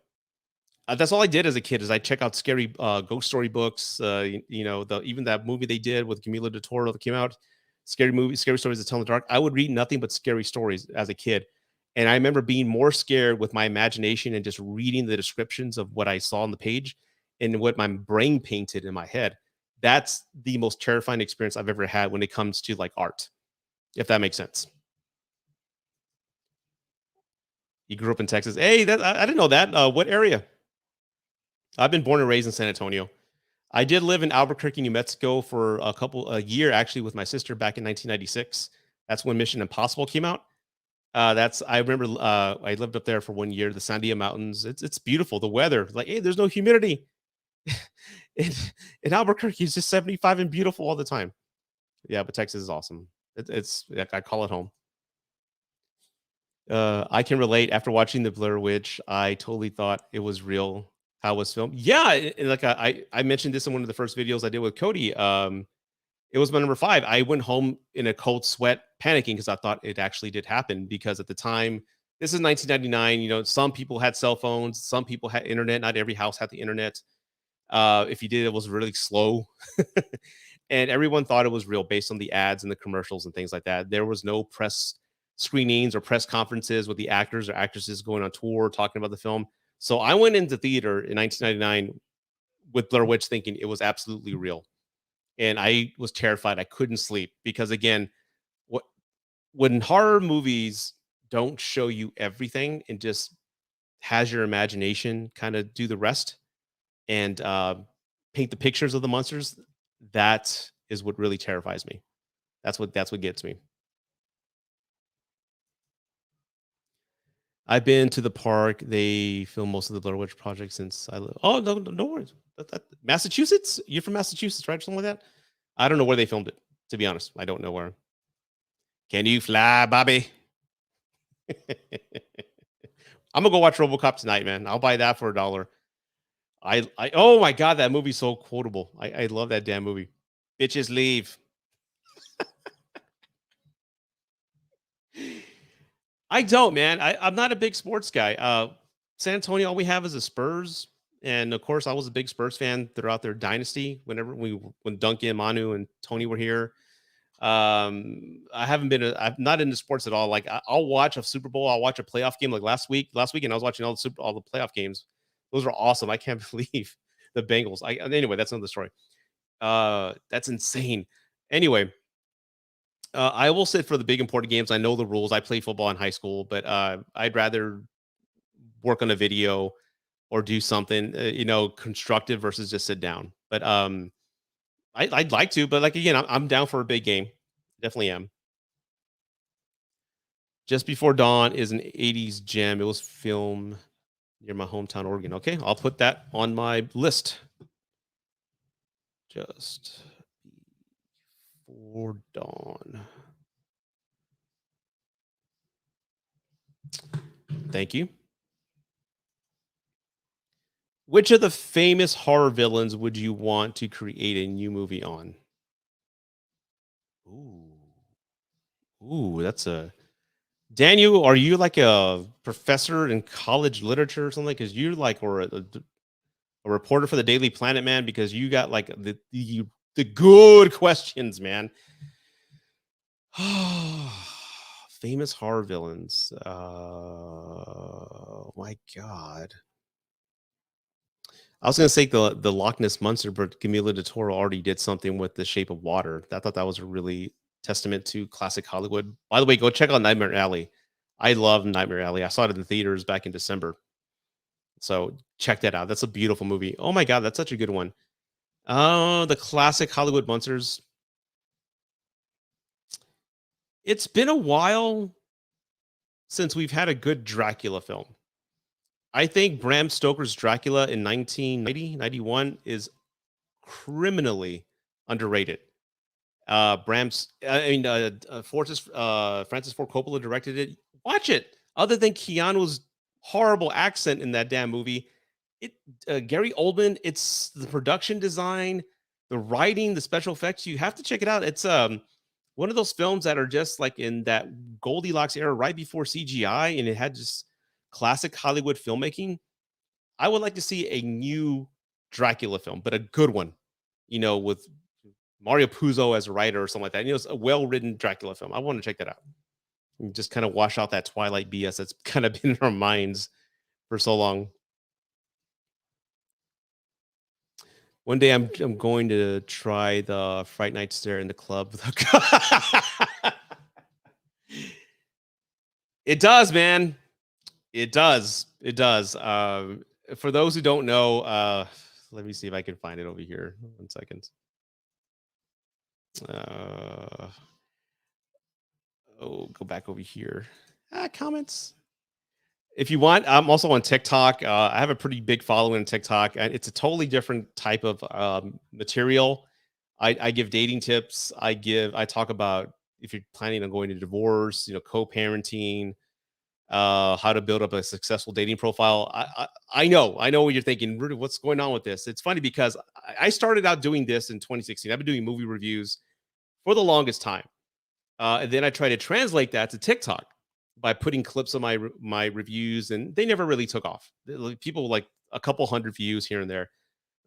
A: That's all I did as a kid is I check out scary ghost story books. Even that movie they did with Camila de Toro that came out, scary stories that tell in the dark. I would read nothing but scary stories as a kid, and I remember being more scared with my imagination and just reading the descriptions of what I saw on the page and what my brain painted in my head. That's the most terrifying experience I've ever had when it comes to like art, if that makes sense. You grew up in Texas. Hey, I didn't know that. What area? I've been born and raised in San Antonio. I did live in Albuquerque, New Mexico for a year actually with my sister back in 1996. That's when Mission Impossible came out. That's I remember I lived up there for 1 year, the Sandia Mountains. It's beautiful. The weather, like, hey, there's no humidity. in, in Albuquerque, it's just 75 and beautiful all the time. Yeah, but Texas is awesome. It's I call it home. I can relate. After watching the Blair Witch, I totally thought it was real. How it was filmed? Yeah, and like I mentioned this in one of the first videos I did with Cody. It was my number 5. I went home in a cold sweat, panicking because I thought it actually did happen. Because at the time, this is 1999. Some people had cell phones, some people had internet. Not every house had the internet. If you did, it was really slow, and everyone thought it was real based on the ads and the commercials and things like that. There was no press screenings or press conferences with the actors or actresses going on tour talking about the film. So I went into theater in 1999 with Blair Witch thinking it was absolutely real. And I was terrified. I couldn't sleep because again, what when horror movies don't show you everything and just has your imagination kind of do the rest and paint the pictures of the monsters, that is what really terrifies me. That's what gets me. I've been to the park. They film most of the Blair Witch Project since I live. Oh no, no, no worries. Massachusetts? You're from Massachusetts, right? Or something like that. I don't know where they filmed it. To be honest, I don't know where. Can you fly, Bobby? I'm gonna go watch RoboCop tonight, man. I'll buy that for $1. Oh my god, that movie's so quotable. I love that damn movie. Bitches leave. I don't, man. I'm not a big sports guy. San Antonio, all we have is the Spurs, and of course, I was a big Spurs fan throughout their dynasty. When Duncan, Manu, and Tony were here, I haven't been. I'm not into sports at all. Like I'll watch a Super Bowl. I'll watch a playoff game. Like last week. Last weekend, I was watching all the playoff games. Those are awesome. I can't believe the Bengals. Anyway, that's another story. That's insane. Anyway, I will sit for the big important games. I know the rules. I played football in high school, but I'd rather work on a video or do something, constructive versus just sit down. But I'd like to, but like again, I'm down for a big game. Definitely am. Just Before Dawn is an '80s gem. It was filmed near my hometown, Oregon. Okay, I'll put that on my list. Just Before Dawn. Thank you. Which of the famous horror villains would you want to create a new movie on? Ooh, that's a Daniel. Are you like a professor in college literature or something? Because you like or a reporter for the Daily Planet, man. Because you got like the good questions, man. Famous horror villains. My God. I was gonna say the Loch Ness monster, but Camila de Toro already did something with The Shape of Water. I thought that was a really testament to classic Hollywood. By the way, go check out Nightmare Alley. I love Nightmare Alley. I saw it in the theaters back in December. So check that out. That's a beautiful movie. Oh my god, that's such a good one. Oh, the classic Hollywood monsters. It's been a while since we've had a good Dracula film. I think Bram Stoker's Dracula in 1990 91 is criminally underrated. Francis Ford Coppola directed it. Watch it. Other than Keanu's horrible accent in that damn movie, it Gary Oldman. It's the production design, the writing, the special effects. You have to check it out. It's one of those films that are just like in that Goldilocks era, right before CGI, and it had just classic Hollywood filmmaking. I would like to see a new Dracula film, but a good one. With Mario Puzo as a writer or something like that. It's a well-written Dracula film. I want to check that out. And just kind of wash out that Twilight BS that's kind of been in our minds for so long. One day I'm going to try the Fright Night Stare in the club. It does, man. It does. It does. For those who don't know, let me see if I can find it over here. 1 second. Go back over here. Comments. If you want, I'm also on TikTok. I have a pretty big following on TikTok. And it's a totally different type of material. I give dating tips. I talk about if you're planning on going to divorce, co-parenting, how to build up a successful dating profile. I know what you're thinking. Rudy, what's going on with this? It's funny because I started out doing this in 2016. I've been doing movie reviews for the longest time. And then I try to translate that to TikTok by putting clips of my reviews, and they never really took off. People like a couple hundred views here and there,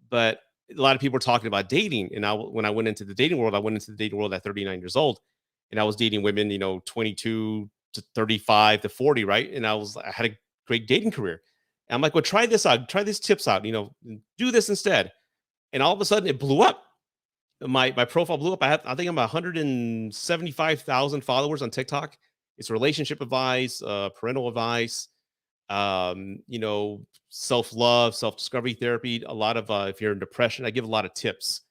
A: but a lot of people were talking about dating. And when I went into the dating world, I went into the dating world at 39 years old, and I was dating women, 22, to 35 to 40, right? And I had a great dating career. And I'm like, well, try this out, try these tips out, do this instead. And all of a sudden it blew up. My profile blew up. I think I'm 175,000 followers on TikTok. It's relationship advice, parental advice, self-love, self-discovery therapy, a lot of if you're in depression, I give a lot of tips.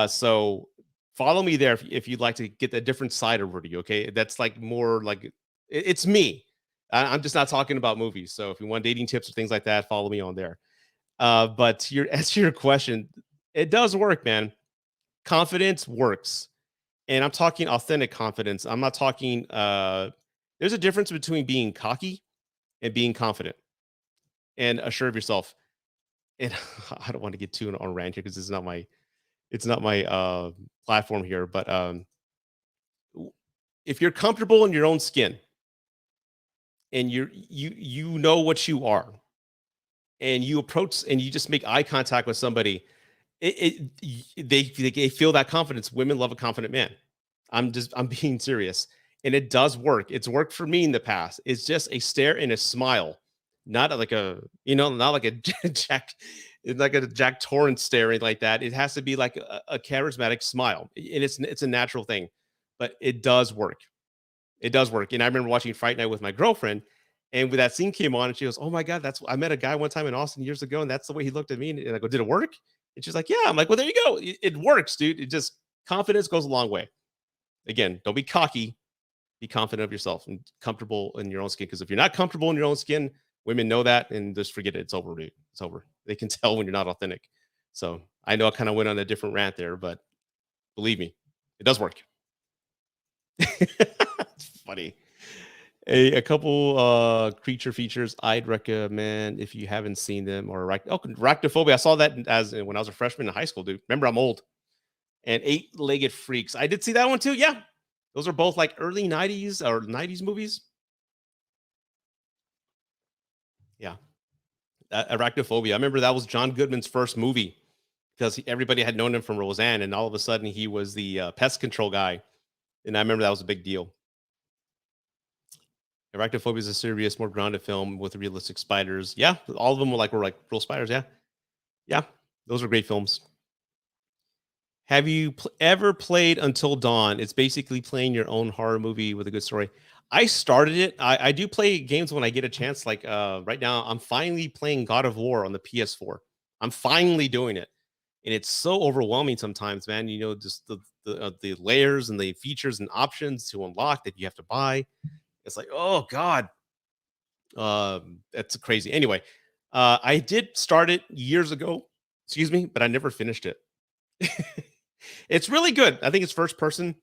A: So follow me there if you'd like to get a different side of Rudy. Okay, that's like more like it's me. I'm just not talking about movies. So if you want dating tips or things like that, follow me on there. But to your answer your question, it does work, man. Confidence works, and I'm talking authentic confidence. I'm not talking. There's a difference between being cocky and being confident and assured of yourself. And I don't want to get too on rant here because it's not my platform here. But if you're comfortable in your own skin and you know what you are, and you approach and you just make eye contact with somebody, they feel that confidence. Women love a confident man. I'm being serious, and it does work. It's worked for me in the past. It's just a stare and a smile, not like a Jack, like a Jack Torrance staring like that. It has to be like a charismatic smile, and it's a natural thing, but it does work. It does work. And I remember watching Fright Night with my girlfriend, and when that scene came on, and she goes, "Oh my god, I met a guy one time in Austin years ago, and that's the way he looked at me." And I go, "Did it work?" And she's like, "Yeah." I'm like, "Well, there you go. It works, dude. It just confidence goes a long way." Again, don't be cocky. Be confident of yourself and comfortable in your own skin. Because if you're not comfortable in your own skin, women know that and just forget it. It's over, dude. It's over. They can tell when you're not authentic. So I know I kind of went on a different rant there, but believe me, it does work. It's funny. A couple creature features I'd recommend if you haven't seen them, or Arachnophobia. I saw that as when I was a freshman in high school, dude. Remember, I'm old. And Eight-Legged Freaks. I did see that one too. Yeah. Those are both like early 90s or 90s movies. Yeah. Arachnophobia. I remember that was John Goodman's first movie because everybody had known him from Roseanne, and all of a sudden he was the pest control guy. And I remember that was a big deal. Arachnophobia is a serious, more grounded film with realistic spiders. Yeah, all of them were like real spiders. Yeah, yeah, those are great films. Have you ever played Until Dawn? It's basically playing your own horror movie with a good story. I started it. I do play games when I get a chance. Like right now, I'm finally playing God of War on the PS4. I'm finally doing it, and it's so overwhelming sometimes, man. Just the layers and the features and options to unlock that you have to buy. It's like, oh god, that's crazy. Anyway, I did start it years ago. Excuse me, but I never finished it. It's really good. I think it's first person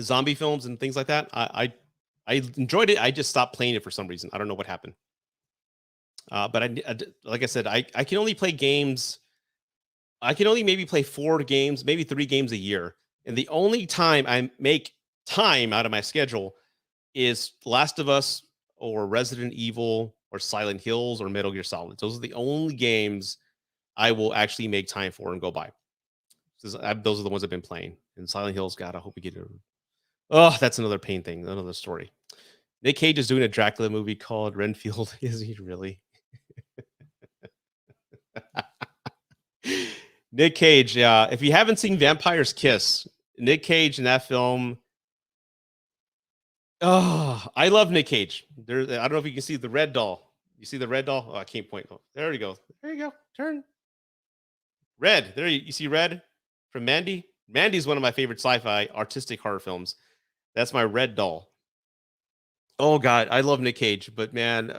A: zombie films and things like that. I enjoyed it. I just stopped playing it for some reason. I don't know what happened. But like I said, I can only play games. I can only maybe play 4 games, maybe 3 games a year. And the only time I make time out of my schedule is Last of Us or Resident Evil or Silent Hills or Metal Gear Solid. Those are the only games I will actually make time for and go by. Those are the ones I've been playing. And Silent Hills, God, I hope we get it. Oh, that's another pain thing, another story. Nick Cage is doing a Dracula movie called Renfield. Is he really? Nick Cage, yeah. If you haven't seen Vampire's Kiss, Nick Cage in that film. Oh, I love Nick Cage. I don't know if you can see the red doll. You see the red doll? Oh, I can't point. Oh, there you go. There you go. Turn. Red. There you see red from Mandy. Mandy's one of my favorite sci-fi artistic horror films. That's my red doll. Oh god, I love Nick Cage, but man,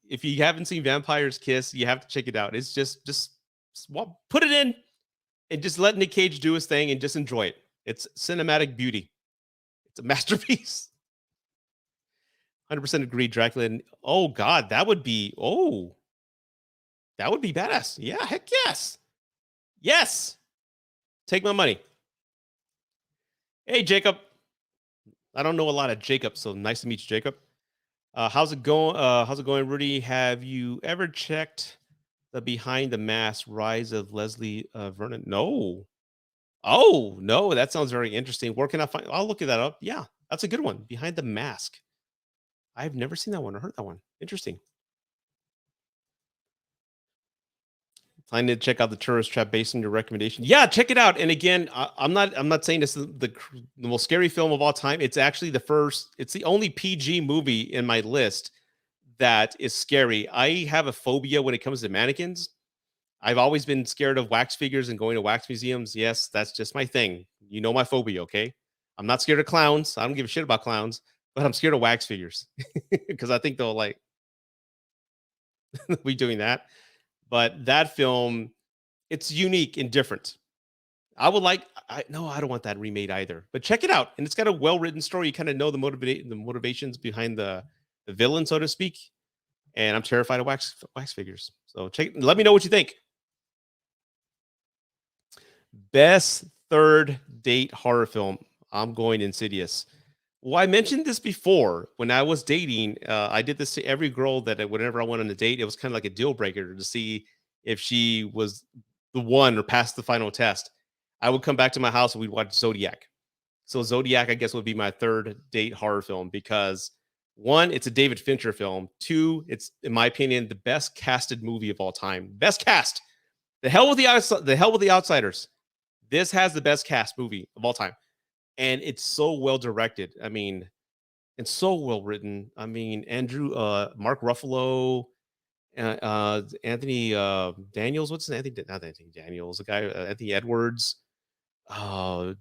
A: if you haven't seen Vampire's Kiss, you have to check it out. It's just put it in and just let Nick Cage do his thing and just enjoy it. It's cinematic beauty. It's a masterpiece. 100% agree, Dracula. Oh god, that would be badass. Yeah, heck yes. Yes. Take my money. Hey, Jacob. I don't know a lot of Jacob, so nice to meet you, Jacob. How's it going? How's it going, Rudy? Have you ever checked the Behind the Mask Rise of Leslie Vernon? No. Oh, no, that sounds very interesting. Where can I find? I'll look at that up. Yeah, that's a good one. Behind the Mask. I've never seen that one or heard that one. Interesting. Planning to check out the Tourist Trap based on your recommendation. Yeah, check it out. And again, I'm not saying this is the most scary film of all time. It's actually the first. It's the only PG movie in my list that is scary. I have a phobia when it comes to mannequins. I've always been scared of wax figures and going to wax museums. Yes, that's just my thing. You know my phobia, okay? I'm not scared of clowns. I don't give a shit about clowns, but I'm scared of wax figures because I think they'll like be doing that. But that film, it's unique and different. I would like. I no, I don't want that remade either. But check it out, and it's got a well written story. You kind of know the motivations behind the villain, so to speak. And I'm terrified of wax figures. So check. Let me know what you think. Best third date horror film. I'm going Insidious. Well, I mentioned this before when I was dating. I did this to every girl that whenever I went on a date, it was kind of like a deal breaker to see if she was the one or passed the final test. I would come back to my house and we'd watch Zodiac. So Zodiac, I guess, would be my third date horror film because one, it's a David Fincher film. Two, it's in my opinion the best casted movie of all time. Best cast. The hell with the outsiders. This has the best cast movie of all time, and it's so well directed. I mean, and so well written. I mean, Mark Ruffalo, Anthony Daniels. What's his Anthony? Not Anthony Daniels. The guy, Anthony Edwards.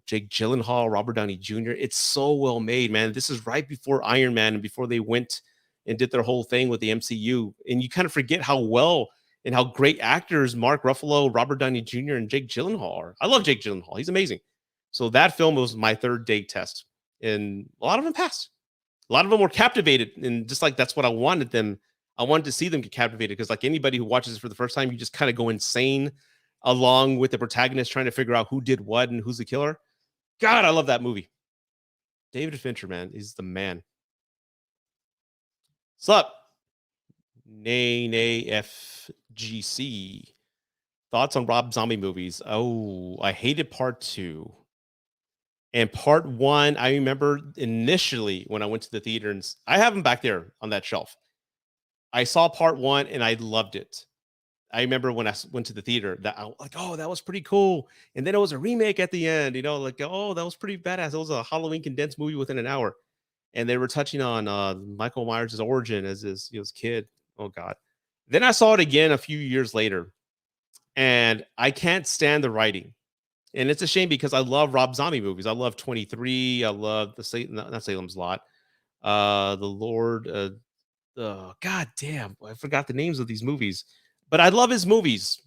A: Jake Gyllenhaal, Robert Downey Jr. It's so well made, man. This is right before Iron Man and before they went and did their whole thing with the MCU. And you kind of forget how well and how great actors Mark Ruffalo, Robert Downey Jr., and Jake Gyllenhaal are. I love Jake Gyllenhaal. He's amazing. So that film was my third date test. And a lot of them passed. A lot of them were captivated. And just like that's what I wanted them. I wanted to see them get captivated because, like anybody who watches it for the first time, you just kind of go insane along with the protagonist trying to figure out who did what and who's the killer. God, I love that movie. David Fincher, man, he's the man. Sup? Nay, FGC. Thoughts on Rob Zombie movies? Oh, I hated part two. And part one, I remember initially when I went to the theater, and I have them back there on that shelf. I saw part one and I loved it. I remember when I went to the theater that I was like, oh, that was pretty cool. And then it was a remake at the end, like, oh, that was pretty badass. It was a Halloween condensed movie within an hour. And they were touching on Michael Myers' origin as his kid. Oh, God. Then I saw it again a few years later, and I can't stand the writing. And it's a shame because I love Rob Zombie movies. I love 23. I love not Salem's Lot. The Lord. God damn. I forgot the names of these movies. But I love his movies.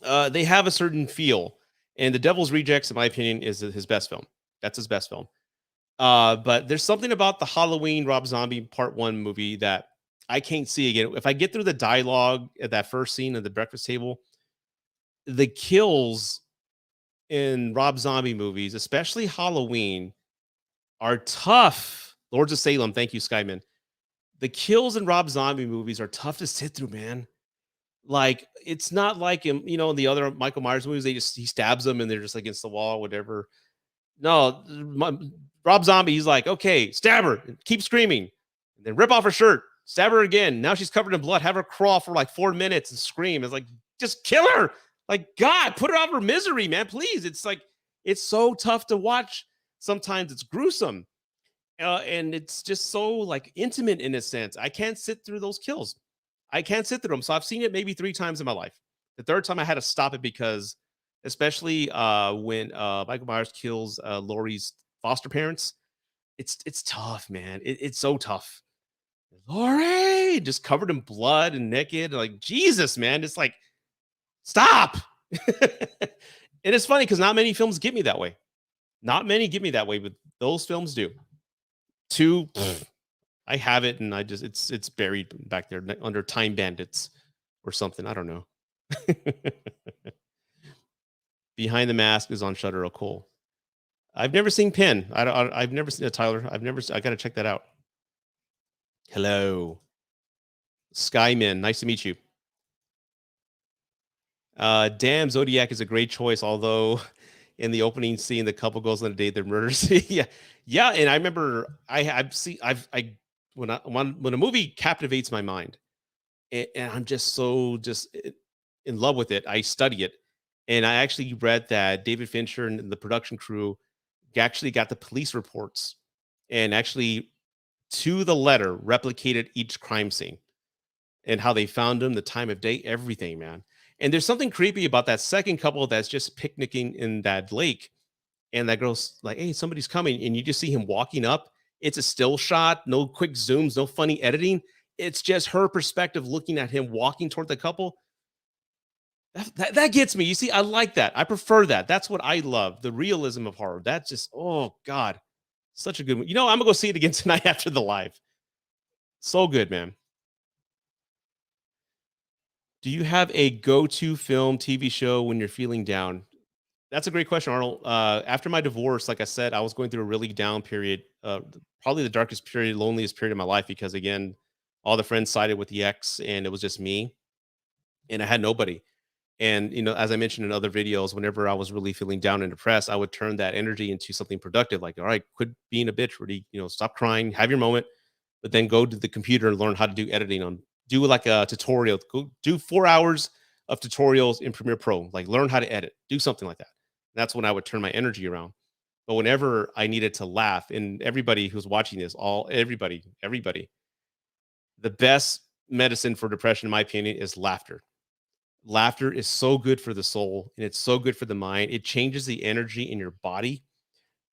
A: They have a certain feel. And The Devil's Rejects, in my opinion, is his best film. That's his best film. But there's something about the Halloween Rob Zombie Part 1 movie that I can't see again. If I get through the dialogue at that first scene of the breakfast table, the kills in Rob Zombie movies, especially Halloween, are tough. Lords of Salem, thank you, Skyman. The kills in Rob Zombie movies are tough to sit through, man. Like, it's not like him, in the other Michael Myers movies, he stabs them and they're just against the wall, whatever. No, Rob Zombie, he's like, okay, stab her, keep screaming, and then rip off her shirt, stab her again. Now she's covered in blood. Have her crawl for like 4 minutes and scream. It's like, just kill her. Like, God, put her out of her misery, man. Please. It's like, it's so tough to watch. Sometimes it's gruesome. And it's just so like intimate in a sense. I can't sit through those kills. I can't sit through them. So I've seen it maybe 3 times in my life. The third time I had to stop it because, especially when Michael Myers kills Laurie's foster parents, it's tough, man. It's so tough. Laurie, just covered in blood and naked, like Jesus, man. It's like, stop. And it's funny because not many films get me that way. Not many get me that way, but those films do. 2, I have it, and it's buried back there under Time Bandits or something. I don't know. Behind the Mask is on Shudder. Oh, cool. I've never seen Pin. I've never seen it, Tyler. I got to check that out. Hello, Skyman. Nice to meet you. Damn, Zodiac is a great choice. Although, in the opening scene, the couple goes on a date, they're murders. Yeah. And I remember I When a movie captivates my mind, and I'm just so in love with it, I study it. And I actually read that David Fincher and the production crew actually got the police reports and actually to the letter replicated each crime scene and how they found him, the time of day, everything, man. And there's something creepy about that second couple that's just picnicking in that lake. And that girl's like, hey, somebody's coming. And you just see him walking up. It's a still shot, no quick zooms, no funny editing. It's just her perspective looking at him walking toward the couple. That gets me. You see, I like that. I prefer that. That's what I love. The realism of horror. That's just, oh God, such a good one. I'm gonna go see it again tonight after the live. So good, man. Do you have a go-to film, TV show when you're feeling down? That's a great question, Arnold. After my divorce, like I said, I was going through a really down period, probably the darkest period, loneliest period of my life, because again, all the friends sided with the ex, and it was just me, and I had nobody. And as I mentioned in other videos, whenever I was really feeling down and depressed, I would turn that energy into something productive. Like, all right, quit being a bitch, Rudy. Stop crying, have your moment, but then go to the computer and learn how to do editing on. Do like a tutorial. Go do 4 hours of tutorials in Premiere Pro. Like, learn how to edit. Do something like that. That's when I would turn my energy around. But whenever I needed to laugh, and everybody who's watching this, everybody, the best medicine for depression, in my opinion, is laughter. Laughter is so good for the soul and it's so good for the mind. It changes the energy in your body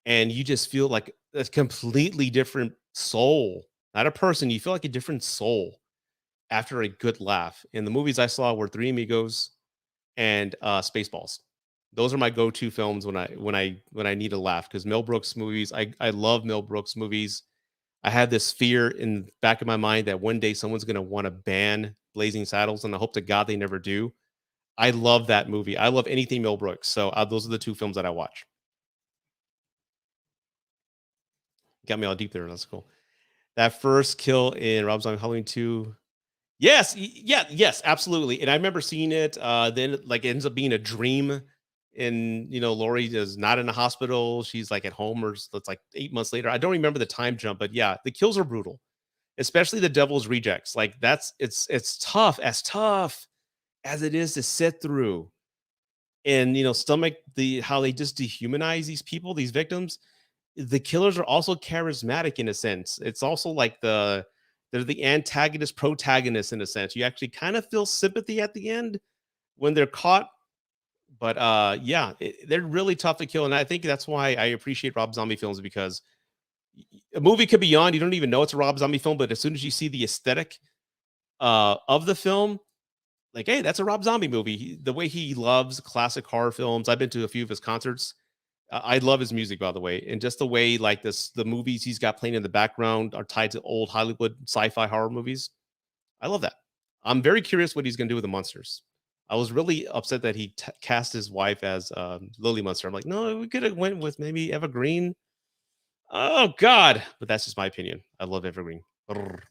A: and you just feel like a completely different soul, not a person. You feel like a different soul after a good laugh. And the movies I saw were Three Amigos and Spaceballs. Those are my go-to films when I need a laugh, because Mel Brooks movies, I love Mel Brooks movies. I had this fear in the back of my mind that one day someone's going to want to ban Blazing Saddles, and I hope to God they never do. I love that movie. I love anything Mel Brooks. So those are the two films that I watch. Got me all deep there. That's cool. That first kill in Rob Zombie Halloween 2. Yes, yeah, yes, absolutely. And I remember seeing it. Then like it ends up being a dream. And Lori is not in a hospital. She's like at home, or it's like 8 months later. I don't remember the time jump, but yeah, the kills are brutal, especially the Devil's Rejects. Like it's tough as it is to sit through and stomach how they just dehumanize these people, these victims. The killers are also charismatic in a sense. It's also like they're the antagonist protagonist in a sense. You actually kind of feel sympathy at the end when they're caught. But yeah, they're really tough to kill, and I think that's why I appreciate Rob Zombie films, because a movie could be on, you don't even know it's a Rob Zombie film, but as soon as you see the aesthetic of the film, like, hey, that's a Rob Zombie movie. The way he loves classic horror films. I've been to a few of his concerts. I love his music, by the way, and just the way like the movies he's got playing in the background are tied to old Hollywood sci-fi horror movies. I love that. I'm very curious what he's going to do with the monsters. I was really upset that he cast his wife as Lily Munster. I'm like, no, we could have went with maybe Eva Green. Oh God, but that's just my opinion. I love Eva Green. Brrr.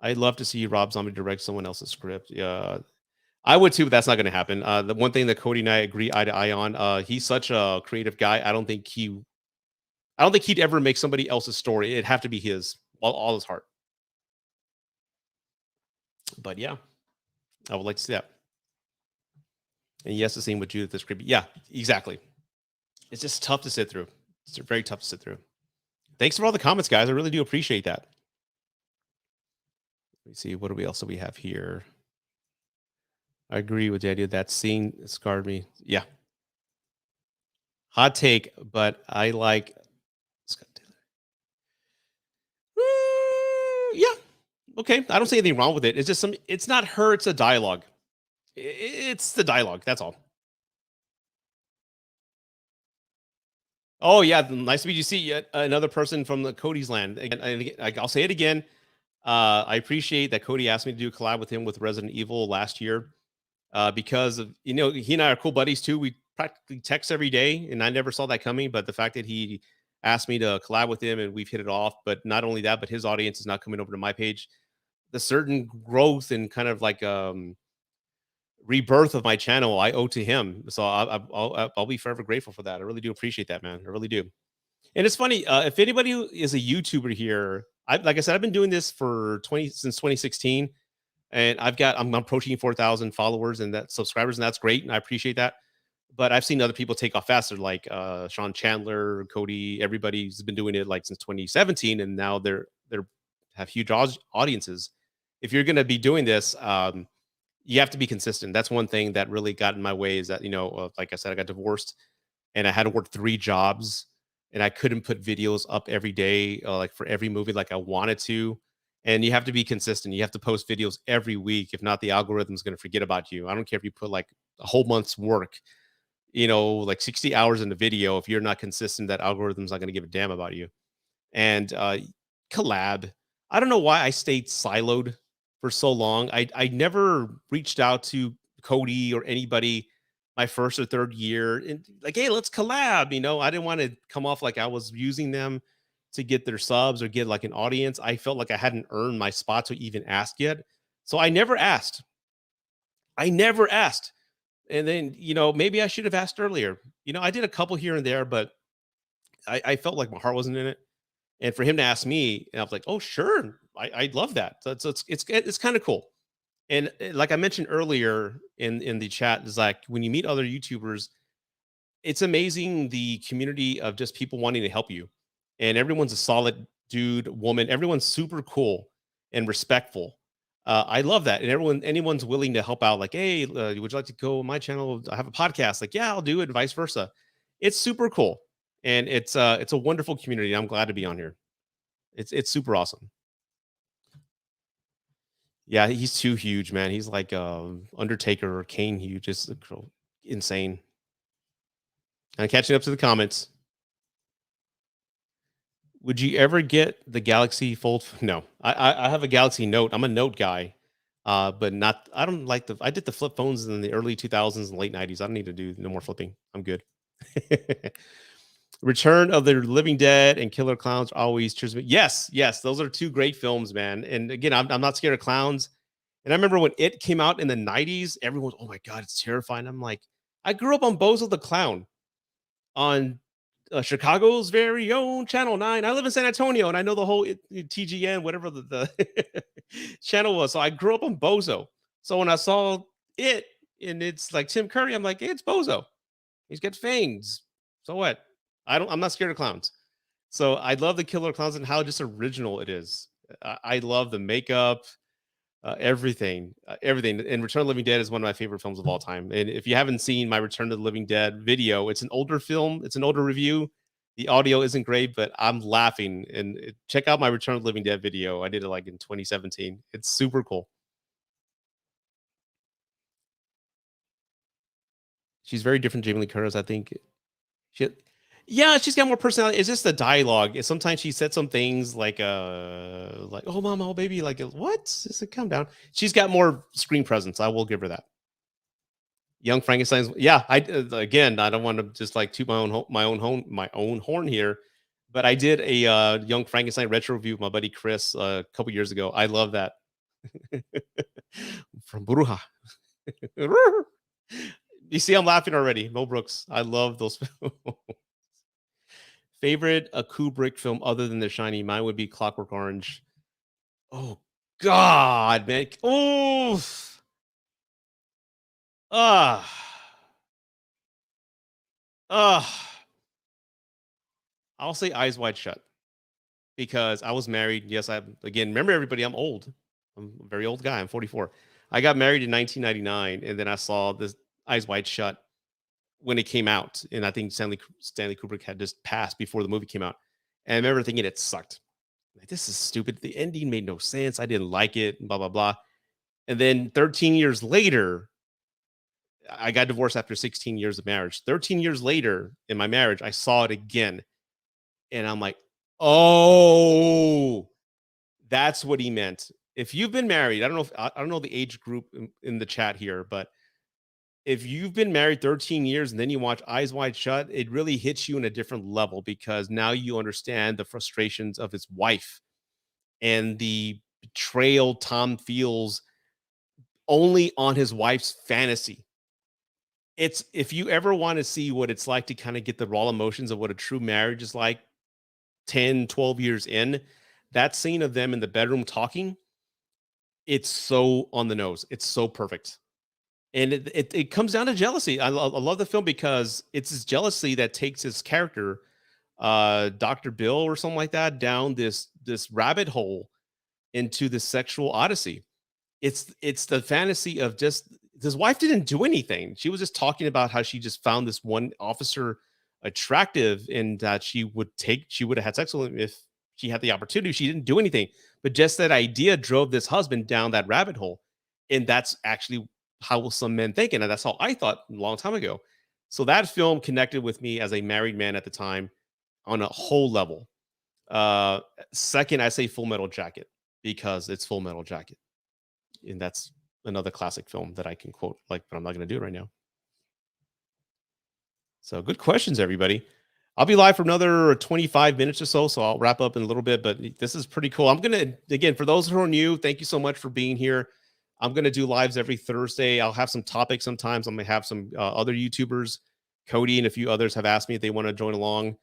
A: I'd love to see Rob Zombie direct someone else's script. Yeah, I would too, but that's not going to happen. The one thing that Cody and I agree eye to eye on, he's such a creative guy. I don't think he'd ever make somebody else's story. It'd have to be his, all his heart. But yeah, I would like to see that. And yes, the same with Judith is creepy. Yeah, exactly. It's just tough to sit through. It's very tough to sit through. Thanks for all the comments, guys. I really do appreciate that. Let me see. What do we else do we have here? I agree with the idea that scene scarred me. Yeah. Hot take, but I like Scott Taylor. Yeah. Okay. I don't see anything wrong with it. It's just it's not her, it's a dialogue. It's the dialogue. That's all. Oh yeah, nice to meet you. See yet another person from the Cody's land. Again, I'll say it again. I appreciate that Cody asked me to do a collab with him with Resident Evil last year, because of he and I are cool buddies too. We practically text every day, and I never saw that coming. But the fact that he asked me to collab with him and we've hit it off, but not only that, but his audience is now coming over to my page. The certain growth and kind of like rebirth of my channel I owe to him. So I'll be forever grateful for that. I really do appreciate that, man. I really do. And it's funny, if anybody who is a YouTuber here Like I said, I've been doing this for 20 since 2016, and I'm approaching 4,000 followers and that subscribers, and that's great, and I appreciate that. But I've seen other people take off faster, like Sean Chandler, Cody. Everybody's been doing it like since 2017, and now they're have huge audiences. If you're going to be doing this, you have to be consistent. That's one thing that really got in my way is that like I said, I got divorced and I had to work 3 jobs, and I couldn't put videos up every day, like for every movie, like I wanted to. And you have to be consistent. You have to post videos every week. If not, the algorithm's going to forget about you. I don't care if you put like a whole month's work, like 60 hours in the video. If you're not consistent, that algorithm's not going to give a damn about you. And collab. I don't know why I stayed siloed for so long. I never reached out to Cody or anybody my first or third year and like, hey, let's collab. I didn't want to come off like I was using them to get their subs or get like an audience. I felt like I hadn't earned my spot to even ask yet. So I never asked. I never asked. And then, maybe I should have asked earlier. I did a couple here and there, but I felt like my heart wasn't in it. And for him to ask me, and I was like, "Oh, sure, I love that." So it's kind of cool. And like I mentioned earlier in the chat, is like when you meet other YouTubers, it's amazing the community of just people wanting to help you, and everyone's a solid dude, woman. Everyone's super cool and respectful. I love that, and anyone's willing to help out. Like, hey, would you like to go on my channel? I have a podcast. Like, yeah, I'll do it, and vice versa. It's super cool, and it's a wonderful community. I'm glad to be on here. It's super awesome. Yeah, he's too huge, man. He's like Undertaker or Kane huge. Just insane. And catching up to the comments. Would you ever get the Galaxy Fold? No, I have a Galaxy Note. I'm a Note guy, but not. I don't like the. I did the flip phones in the early 2000s and late 90s. I don't need to do no more flipping. I'm good. Return of the Living Dead and Killer Clowns always cheers me. Yes, yes, those are 2 great films, man. And again, I'm not scared of clowns. And I remember when it came out in the 90s, everyone's, oh my God, it's terrifying. I'm like, I grew up on Bozo the Clown on Chicago's very own Channel 9. I live in San Antonio and I know the whole TGN, whatever the channel was. So I grew up on Bozo. So when I saw it and it's like Tim Curry, I'm like, hey, it's Bozo. He's got fangs. So what? I'm not scared of clowns. So I love the Killer Clowns and how just original it is. I love the makeup, everything. And Return of the Living Dead is one of my favorite films of all time. And if you haven't seen my Return of the Living Dead video, it's an older film. It's an older review. The audio isn't great, but I'm laughing. And check out my Return of the Living Dead video. I did it like in 2017. It's super cool. She's very different, Jamie Lee Curtis. I think she, yeah, she's got more personality. It's just the dialogue. Sometimes she said some things like oh mama, oh baby, like what? Just calm down. She's got more screen presence. I will give her that. Young Frankenstein's, yeah. Again, I don't want to just like toot my own horn here, but I did a Young Frankenstein retro review with my buddy Chris a couple years ago. I love that. From Bruja. You see, I'm laughing already. Mel Brooks. I love those films. Favorite Kubrick film other than The Shining? Mine would be Clockwork Orange. Oh God, man. Oh, ah, ah. I'll say Eyes Wide Shut because I was married. Yes, again, remember everybody, I'm old. I'm a very old guy. I'm 44. I got married in 1999, and then I saw this Eyes Wide Shut when it came out, and I think Stanley Kubrick had just passed before the movie came out. And I remember thinking it sucked. Like, this is stupid. The ending made no sense. I didn't like it, and blah blah blah. And then 13 years later, I got divorced after 16 years of marriage. 13 years later in my marriage, I saw it again, and I'm like, oh, that's what he meant. If you've been married, I don't know the age group in the chat here, but if you've been married 13 years and then you watch Eyes Wide Shut, it really hits you in a different level because now you understand the frustrations of his wife and the betrayal Tom feels only on his wife's fantasy. It's if you ever want to see what it's like to kind of get the raw emotions of what a true marriage is like 10, 12 years in, that scene of them in the bedroom talking, it's so on the nose. It's so perfect. And it comes down to jealousy. I love the film because it's his jealousy that takes his character, Dr. Bill or something like that, down this rabbit hole into the sexual odyssey. It's the fantasy of just his wife didn't do anything. She was just talking about how she just found this one officer attractive and that she would have had sex with him if she had the opportunity. She didn't do anything, but just that idea drove this husband down that rabbit hole. And that's actually how some men think, and that's how I thought a long time ago. So that film connected with me as a married man at the time on a whole level. Uh, Second, I say Full Metal Jacket because it's Full Metal Jacket, and that's another classic film that I can quote, like, but I'm not going to do it right now. So good questions, everybody. I'll be live for another 25 minutes or so, so I'll wrap up in a little bit. But this is pretty cool. I'm gonna again for those who are new, thank you so much for being here. I'm gonna do lives every Thursday. I'll have some topics sometimes. I'm gonna have some other YouTubers, Cody and a few others have asked me if they want to join along.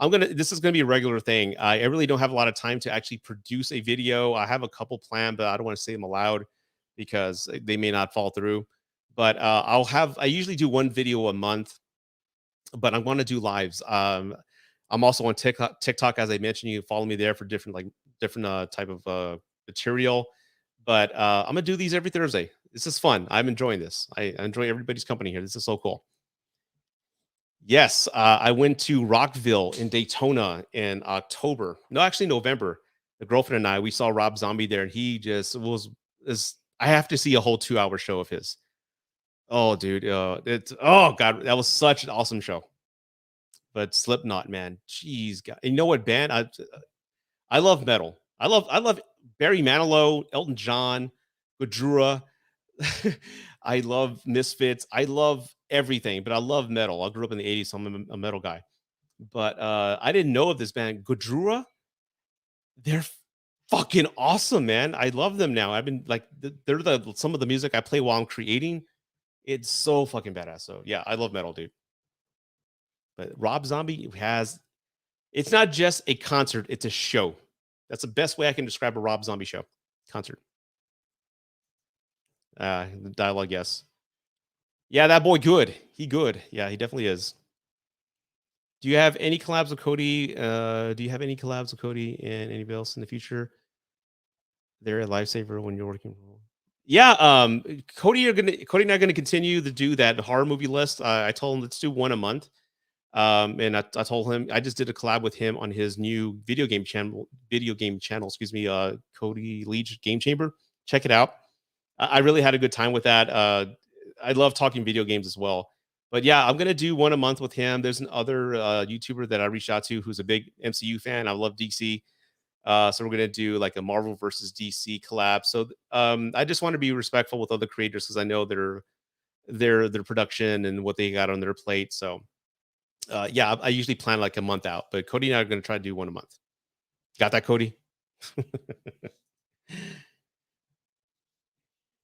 A: This is gonna be a regular thing. I really don't have a lot of time to actually produce a video. I have a couple planned, but I don't want to say them aloud because they may not fall through. But I usually do one video a month, but I want to do lives. I'm also on TikTok, as I mentioned. You can follow me there for different type of material. But I'm gonna do these every Thursday. This is fun. I'm enjoying this. I enjoy everybody's company here. This is so cool. Yes, I went to Rockville in Daytona in October. No, actually November. The girlfriend and I, we saw Rob Zombie there, and he just was. Is I have to see a whole 2 hour show of his. Oh, dude, it's oh god, that was such an awesome show. But Slipknot, man, jeez, God. And you know what band? I love metal. I love Barry Manilow, Elton John, Gojira. I love Misfits. I love everything, but I love metal. I grew up in the 80s, so I'm a metal guy. But I didn't know of this band, Gojira. They're fucking awesome, man. I love them now. I've been like they're some of the music I play while I'm creating. It's so fucking badass. So yeah, I love metal, dude. But Rob Zombie has it's not just a concert, it's a show. That's the best way I can describe a Rob Zombie show. Concert. The dialogue, yes. Yeah, that boy good. He good. Yeah, he definitely is. Do you have any collabs with Cody? Do you have any collabs with Cody and anybody else in the future? They're a lifesaver when you're working. Yeah, Cody and I are gonna continue to do that horror movie list. I told him let's do one a month. And I told him I just did a collab with him on his new video game channel, excuse me, Cody Leach Game Chamber. Check it out. I really had a good time with that. I love talking video games as well. But yeah, I'm gonna do one a month with him. There's an other YouTuber that I reached out to who's a big MCU fan. I love DC. So we're gonna do like a Marvel versus DC collab. So I just want to be respectful with other creators because I know their production and what they got on their plate. So yeah, I usually plan like a month out, but Cody and I are going to try to do one a month. Got that, Cody?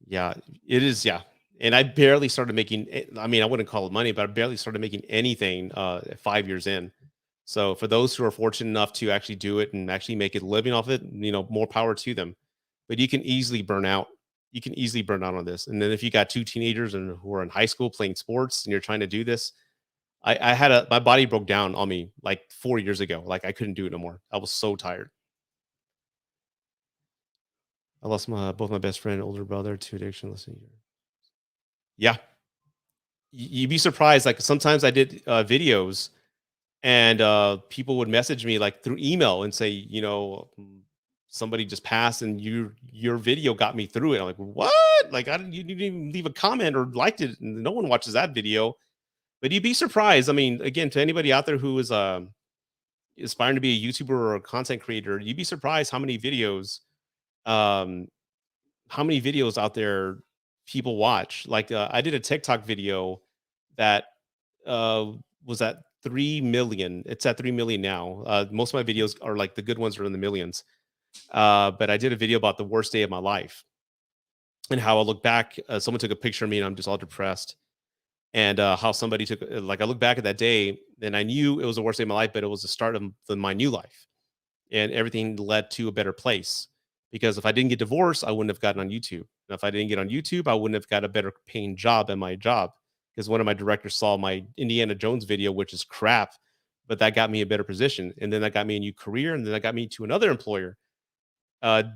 A: Yeah, it is. Yeah. And I barely started making, I mean, I wouldn't call it money, but I barely started making anything 5 years in. So for those who are fortunate enough to actually do it and actually make it a living off it, more power to them. But you can easily burn out. You can easily burn out on this. And then if you got two teenagers and who are in high school playing sports and you're trying to do this, I had my body broke down on me like 4 years ago. Like I couldn't do it no more. I was so tired. I lost both my best friend and older brother to addiction. Listening, yeah, you'd be surprised. Like sometimes I did videos, and people would message me like through email and say, somebody just passed, and your video got me through it. I'm like, what? Like you didn't even leave a comment or liked it. And no one watches that video. But you'd be surprised. I mean, again, to anybody out there who is aspiring to be a YouTuber or a content creator, you'd be surprised um, how many videos out there people watch. Like I did a TikTok video that uh, was at 3 million. It's at 3 million now. Most of my videos are like the good ones are in the millions. But I did a video about the worst day of my life and how I look back. Someone took a picture of me and I'm just all depressed and how somebody took like I look back at that day and I knew it was the worst day of my life, but it was the start of my new life. and everything led to a better place. Because if I didn't get divorced, I wouldn't have gotten on YouTube. And if I didn't get on YouTube, I wouldn't have got a better paying job at my job. Because one of my directors saw my Indiana Jones video, which is crap, but that got me a better position. And then that got me a new career. And then that got me to another employer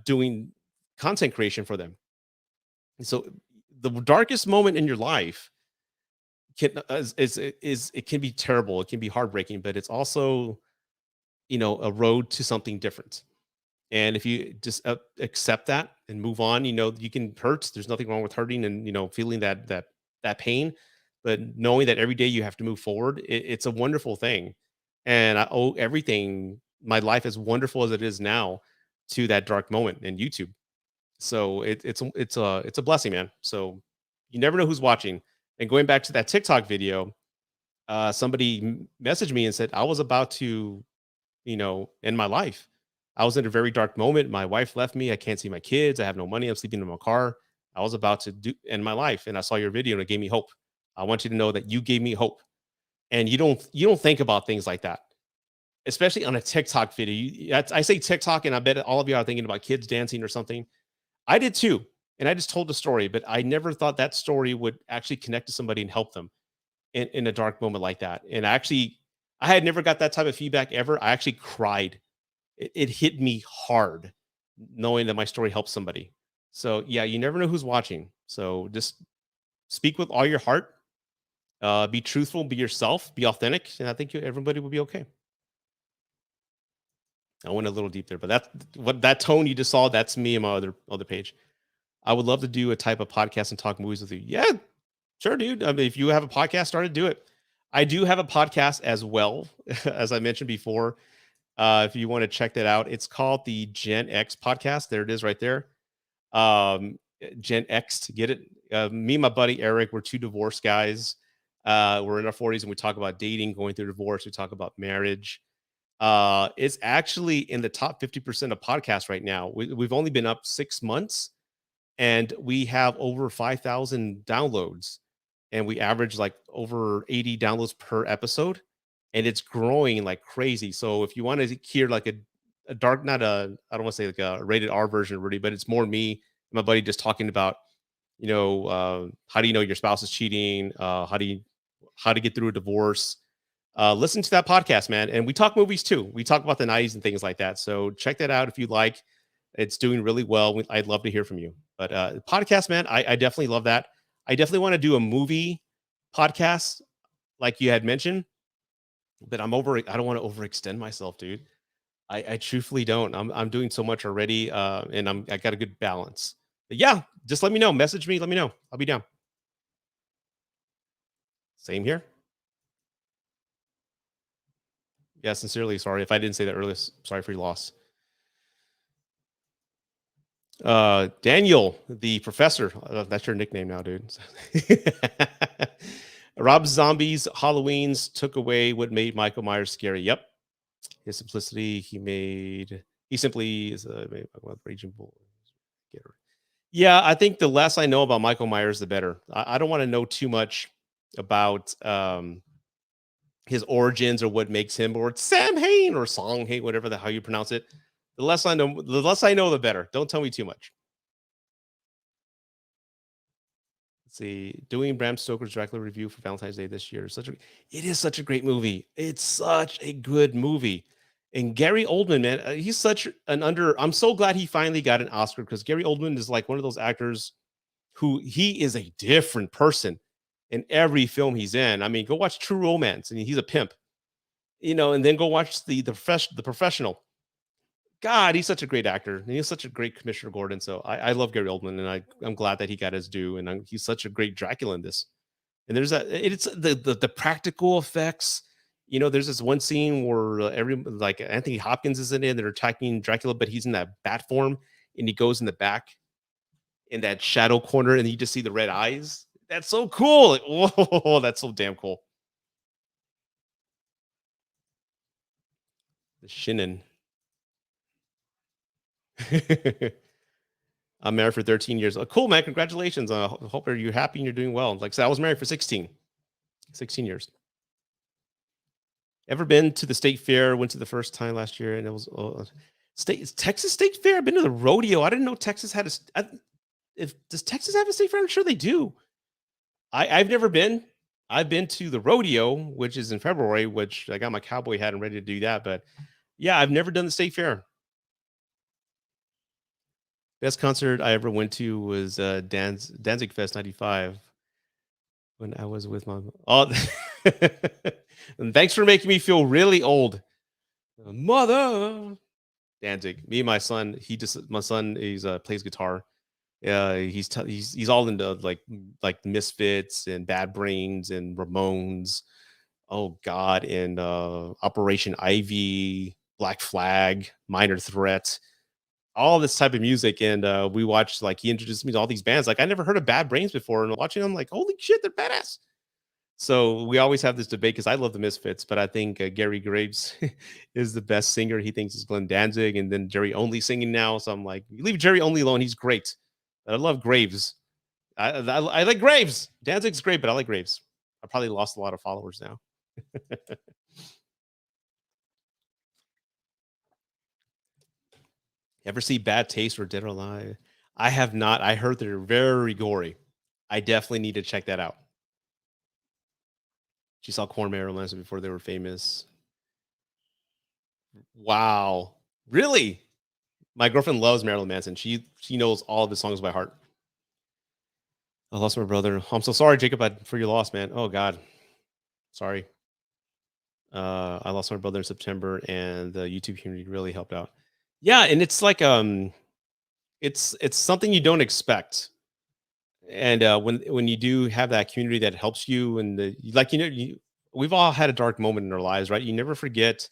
A: doing content creation for them. So the darkest moment in your life is it can be terrible. It can be heartbreaking, but it's also, a road to something different. And if you just accept that and move on, you can hurt. There's nothing wrong with hurting and feeling that pain, but knowing that every day you have to move forward, it's a wonderful thing. And I owe everything, my life as wonderful as it is now, to that dark moment in YouTube. So it's a blessing, man. So you never know who's watching. And going back to that TikTok video, somebody messaged me and said I was about to end my life. I was in a very dark moment. My wife left me. I can't see my kids. I have no money. I'm sleeping in my car. I was about to end my life, and I saw your video, and it gave me hope. I want you to know that you gave me hope, and you don't think about things like that, especially on a TikTok video. I say TikTok, and I bet all of you are thinking about kids dancing or something. I did too, and I just told the story, but I never thought that story would actually connect to somebody and help them in a dark moment like that. And I had never got that type of feedback ever. I actually cried. It hit me hard knowing that my story helped somebody. So yeah, you never know who's watching. So just speak with all your heart. Be truthful, be yourself, be authentic, and I think everybody will be okay. I went a little deep there, but that's what that tone you just saw. That's me and my other page. I would love to do a type of podcast and talk movies with you. Yeah, sure, dude. I mean, if you have a podcast, start to do it. I do have a podcast as well, as I mentioned before. If you want to check that out, it's called the Gen X podcast. There it is right there. Gen X to get it. Me and my buddy Eric, we're two divorced guys. We're in our 40s and we talk about dating, going through divorce. We talk about marriage. It's actually in the top 50% of podcasts right now. We've only been up 6 months and we have over 5,000 downloads and we average like over 80 downloads per episode and it's growing like crazy. So if you want to hear like a dark, not a, I don't want to say like a rated R version really, but it's more me and my buddy just talking about, how do you know your spouse is cheating? How to get through a divorce? Listen to that podcast, man. And we talk movies too. We talk about the 90s and things like that. So check that out if you like. It's doing really well. I'd love to hear from you. But podcast, man, I definitely love that. I definitely want to do a movie podcast like you had mentioned, but I don't want to overextend myself, dude. I truthfully don't. I'm doing so much already, and I got a good balance. But yeah, just let me know. Message me. Let me know. I'll be down. Same here. Yeah, sincerely sorry if I didn't say that earlier. Sorry for your loss. Daniel, the professor. That's your nickname now, dude. Rob Zombie's Halloween's took away what made Michael Myers scary. Yep. His simplicity, he simply is a raging bull. Yeah, I think the less I know about Michael Myers, the better. I don't want to know too much about his origins or what makes him, or Sam Hain or Song Hain, whatever how you pronounce it. The less I know, the better. Don't tell me too much. Let's see. Doing Bram Stoker's Dracula review for Valentine's Day this year. It is such a great movie. It's such a good movie. And Gary Oldman, man, he's such an I'm so glad he finally got an Oscar because Gary Oldman is like one of those actors who he is a different person in every film he's in. I mean, go watch True Romance and he's a pimp, and then go watch the Professional. God, he's such a great actor. And he's such a great Commissioner Gordon. So I love Gary Oldman, and I'm glad that he got his due. And he's such a great Dracula in this. And it's the practical effects. There's this one scene where like Anthony Hopkins is in it, and they're attacking Dracula, but he's in that bat form, and he goes in the back in that shadow corner, and you just see the red eyes. That's so cool. Like, whoa, that's so damn cool. The Shinnin. I'm married for 13 years. Oh, cool, man. Congratulations. I hope you're happy and you're doing well. Like I said, I was married for 16 years. Ever been to the state fair? Went to the first time last year, and it was Texas State Fair. I've been to the rodeo. I didn't know Texas had if does Texas have a state fair? I'm sure they do. I've never been. I've been to the rodeo, which is in February, which I got my cowboy hat and ready to do that. But yeah, I've never done the state fair. Best concert I ever went to was Danzig Fest '95 when I was with my oh. And thanks for making me feel really old, mother. Danzig. Me and my son. My son. He's plays guitar. Yeah, he's all into like Misfits and Bad Brains and Ramones. Oh God, and Operation Ivy, Black Flag, Minor Threat, all this type of music. And we watched like he introduced me to all these bands. Like I never heard of Bad Brains before, and watching them like holy shit, they're badass. So we always have this debate because I love the Misfits, but I think Gary Graves is the best singer. He thinks it's Glenn Danzig, and then Jerry Only singing now. So I'm like, you leave Jerry Only alone. He's great. But I love Graves. I like Graves. Danzig's great, but I like Graves. I probably lost a lot of followers now. Ever see Bad Taste or Dead or Alive? I have not. I heard they're very gory. I definitely need to check that out. She saw Corn Marilyn Manson before they were famous. Wow. Really? My girlfriend loves Marilyn Manson. She knows all of his songs by heart. I lost my brother. I'm so sorry, Jacob, for your loss, man. Oh God. Sorry. I lost my brother in September, and the YouTube community really helped out. Yeah, and it's like it's something you don't expect. And when you do have that community that helps you, and like we've all had a dark moment in our lives, right? You never forget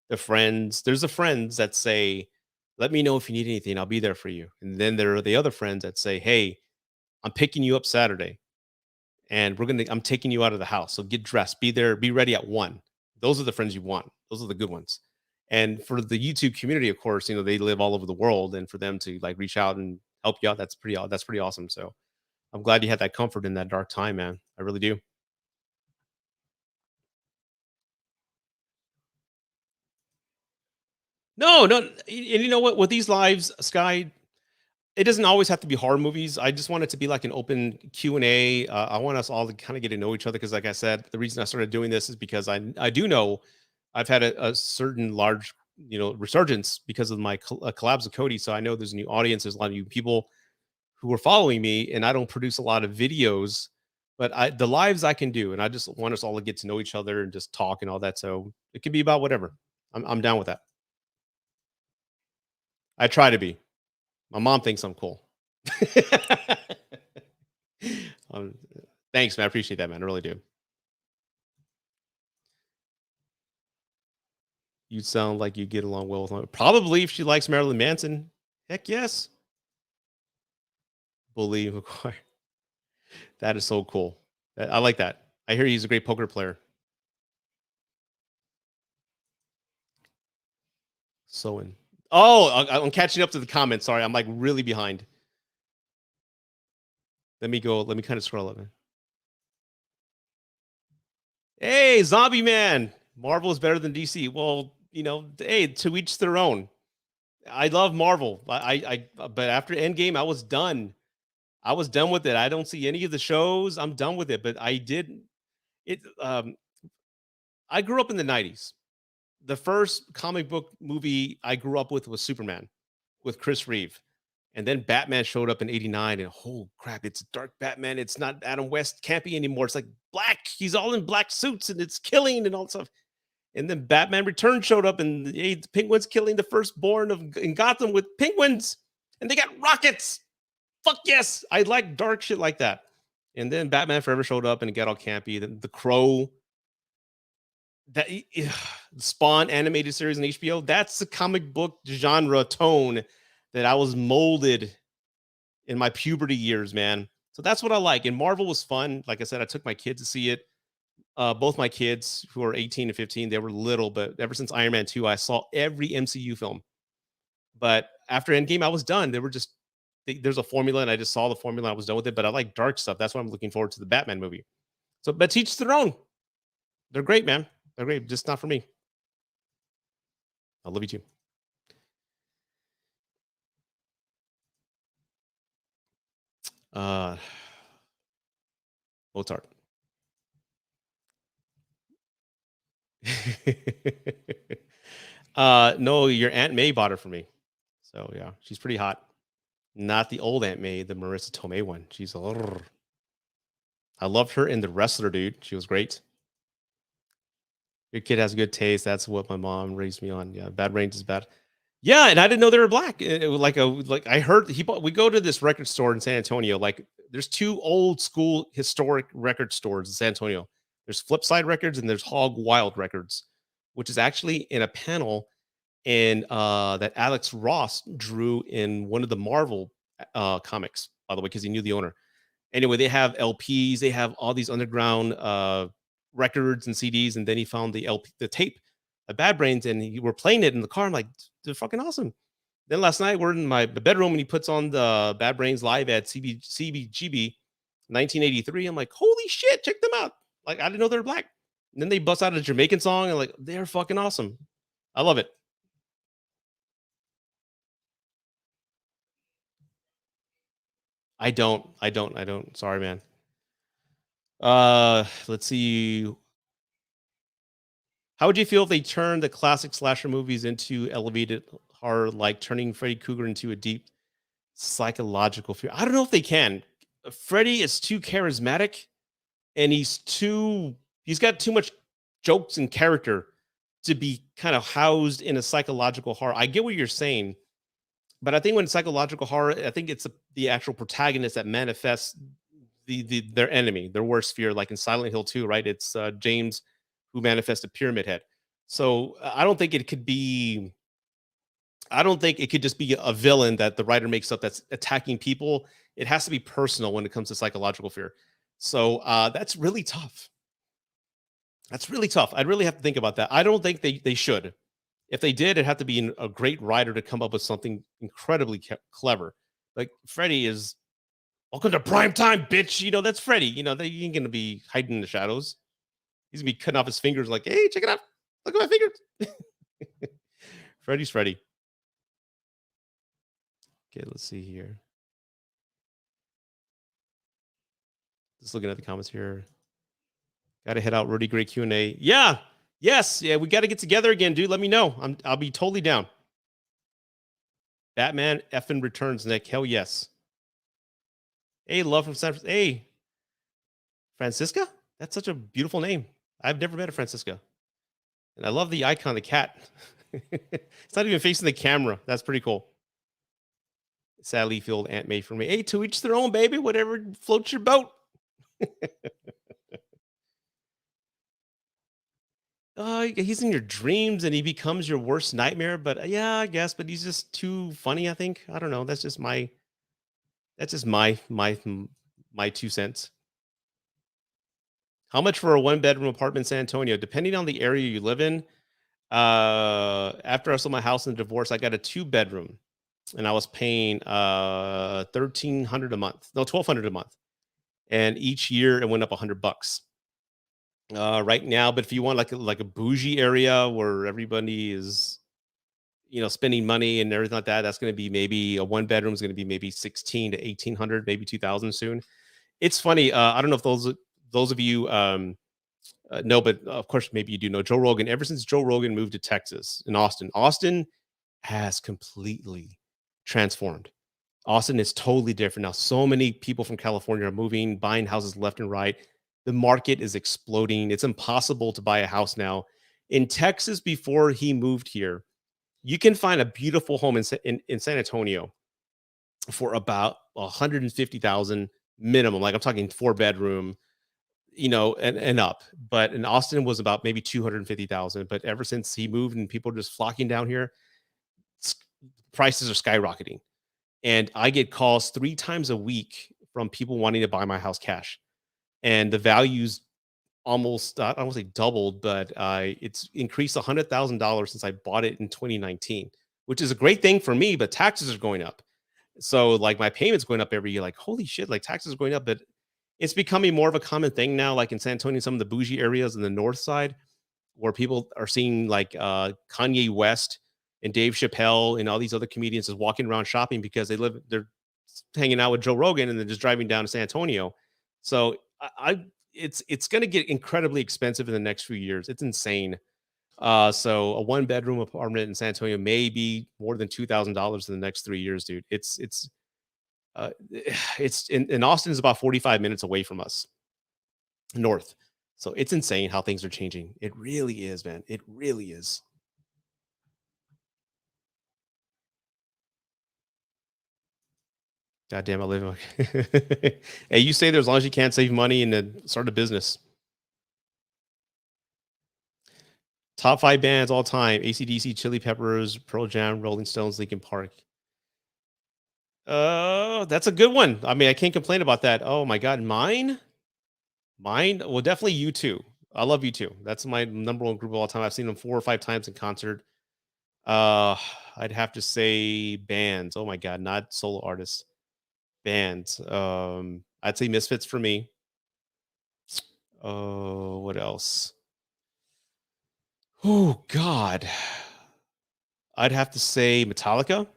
A: the friends. There's the friends that say, "Let me know if you need anything. I'll be there for you." And then there are the other friends that say, "Hey, I'm picking you up Saturday, and I'm taking you out of the house. So get dressed, be there, be ready at 1." Those are the friends you want. Those are the good ones. And for the YouTube community, of course, they live all over the world, and for them to like reach out and help you out, that's pretty awesome. So I'm glad you had that comfort in that dark time, man. I really do. No, no, and you know what? With these lives, Sky, it doesn't always have to be horror movies. I just want it to be like an open Q&A. I want us all to kind of get to know each other because, like I said, the reason I started doing this is because I do know I've had a certain large resurgence because of my collabs with Cody. So I know there's a new audience. There's a lot of new people who are following me, and I don't produce a lot of videos, but the lives I can do, and I just want us all to get to know each other and just talk and all that. So it could be about whatever. I'm down with that. I try to be. My mom thinks I'm cool. um, Thanks, man. I appreciate that, man. I really do. You sound like you get along well with my probably if she likes Marilyn Manson. Heck yes. Bully McGuire. That is so cool. I like that. I hear he's a great poker player. So in. Oh, I'm catching up to the comments. Sorry, I'm like really behind. Let me go. Let me kind of scroll up, man. Hey, Zombie Man. Marvel is better than DC. Well, hey, to each their own. I love Marvel. But after Endgame, I was done. I was done with it. I don't see any of the shows. I'm done with it. But I did it. I grew up in the '90s. The first comic book movie I grew up with was Superman with Chris Reeve. And then Batman showed up in '89, and oh crap, it's dark Batman. It's not Adam West campy anymore. It's like black. He's all in black suits and it's killing and all stuff. And then Batman Returns showed up, and the Penguins killing the firstborn in Gotham with penguins, and they got rockets. Fuck yes, I like dark shit like that. And then Batman Forever showed up, and it got all campy. Then The Crow, that Spawn animated series on HBO. That's the comic book genre tone that I was molded in my puberty years, man. So that's what I like. And Marvel was fun. Like I said, I took my kids to see it. Both my kids, who are 18 and 15, they were little, but ever since Iron Man 2, I saw every MCU film. But after Endgame, I was done. They were just there's a formula, and I just saw the formula. I was done with it. But I like dark stuff. That's why I'm looking forward to the Batman movie. So, but teach their own. They're great, man. They're great, just not for me. I love you too. Uh, Mozart. No, your Aunt May bought it for me. So yeah, she's pretty hot. Not the old Aunt May, the Marissa Tomei one. I loved her in The Wrestler, dude. She was great. Your kid has good taste. That's what my mom raised me on. Yeah, Bad Brains is bad. Yeah, and I didn't know they were black. It was like I heard we go to this record store in San Antonio. Like there's two old school historic record stores in San Antonio. There's Flipside Records and there's Hog Wild Records, which is actually in a panel and that Alex Ross drew in one of the Marvel comics, by the way, because he knew the owner. Anyway, they have LPs, they have all these underground records and CDs, and then he found the tape of Bad Brains, and we're playing it in the car. I'm like, they're fucking awesome. Then last night we're in my bedroom, and he puts on the Bad Brains live at CBGB 1983. I'm like, holy shit, check them out! Like I didn't know they were black. And then they bust out a Jamaican song, and like they're fucking awesome. I love it. I don't. Sorry, man. Let's see. How would you feel if they turned the classic slasher movies into elevated horror, like turning Freddy Krueger into a deep psychological fear? I don't know if they can. Freddy is too charismatic and he's got too much jokes and character to be kind of housed in a psychological horror. I get what you're saying, but I think when psychological horror, I think it's the actual protagonist that manifests their enemy, their worst fear, like in Silent Hill 2, right? It's James who manifested Pyramid Head. So I don't think it could be. I don't think it could just be a villain that the writer makes up that's attacking people. It has to be personal when it comes to psychological fear. So that's really tough. That's really tough. I'd really have to think about that. I don't think they should. If they did, it'd have to be a great writer to come up with something incredibly clever. Like Freddy is welcome to prime time, bitch. You know, that's Freddy. You know, he ain't gonna be hiding in the shadows. He's gonna be cutting off his fingers like, hey, check it out. Look at my fingers. Freddy's Freddy. Okay, let's see here. Just looking at the comments here. Gotta head out, Rudy. Great Q&A. Yeah. Yes. Yeah, we gotta get together again, dude. Let me know. I'll be totally down. Batman effing returns, Nick. Hell yes. Hey, love from San Francisco. Hey, Francisca? That's such a beautiful name. I've never met a Francisca. And I love the icon, the cat. It's not even facing the camera. That's pretty cool. Sadly, filled Aunt May for me. Hey, to each their own, baby. Whatever floats your boat. He's in your dreams and he becomes your worst nightmare. But yeah, I guess. But he's just too funny. I think. I don't know. That's just my. That's just my 2 cents. How much for a one-bedroom apartment in San Antonio? Depending on the area you live in. After I sold my house in the divorce, I got a two-bedroom, and I was paying 1,300 a month. No, 1,200 a month, and each year it went up $100. Right now, but if you want like a bougie area where everybody is, spending money and everything like that, that's going to be maybe a one bedroom is going to be maybe 16 to 1,800, maybe 2,000 soon. It's funny. I don't know if those of you know, but of course maybe you do know Joe Rogan. Ever since Joe Rogan moved to Texas in Austin has completely transformed. Austin is totally different now. So many people from California are moving, buying houses left and right. The market is exploding. It's impossible to buy a house now. In Texas, before he moved here, you can find a beautiful home in San Antonio for about 150,000 minimum. Like I'm talking 4 bedroom, and up. But in Austin was about maybe 250,000. But ever since he moved and people are just flocking down here, prices are skyrocketing. And I get calls 3 times a week from people wanting to buy my house cash. And the values almost, I don't want to say doubled, but it's increased $100,000 since I bought it in 2019, which is a great thing for me, but taxes are going up. So like my payments going up every year, like, holy shit, like taxes are going up, but it's becoming more of a common thing now. Like in San Antonio, some of the bougie areas in the north side, where people are seeing like Kanye West and Dave Chappelle and all these other comedians just walking around shopping because they're hanging out with Joe Rogan and then just driving down to San Antonio. So it's going to get incredibly expensive in the next few years. It's insane. So a one bedroom apartment in San Antonio may be more than $2,000 in the next 3 years, dude. It's in Austin is about 45 minutes away from us north. So it's insane how things are changing. It really is, man. It really is. God damn, I live hey, you say there as long as you can't save money and then start a business. Top 5 bands all time: AC/DC, Chili Peppers, Pearl Jam, Rolling Stones, Linkin Park. That's a good one. I mean, I can't complain about that. Oh my god, mine. Well, definitely you too. I love you too. That's my number one group of all time. I've seen them 4 or 5 times in concert. Uh, I'd have to say bands. Oh my god, not solo artists. Bands. I'd say Misfits for me. Oh, what else? Oh God, I'd have to say Metallica.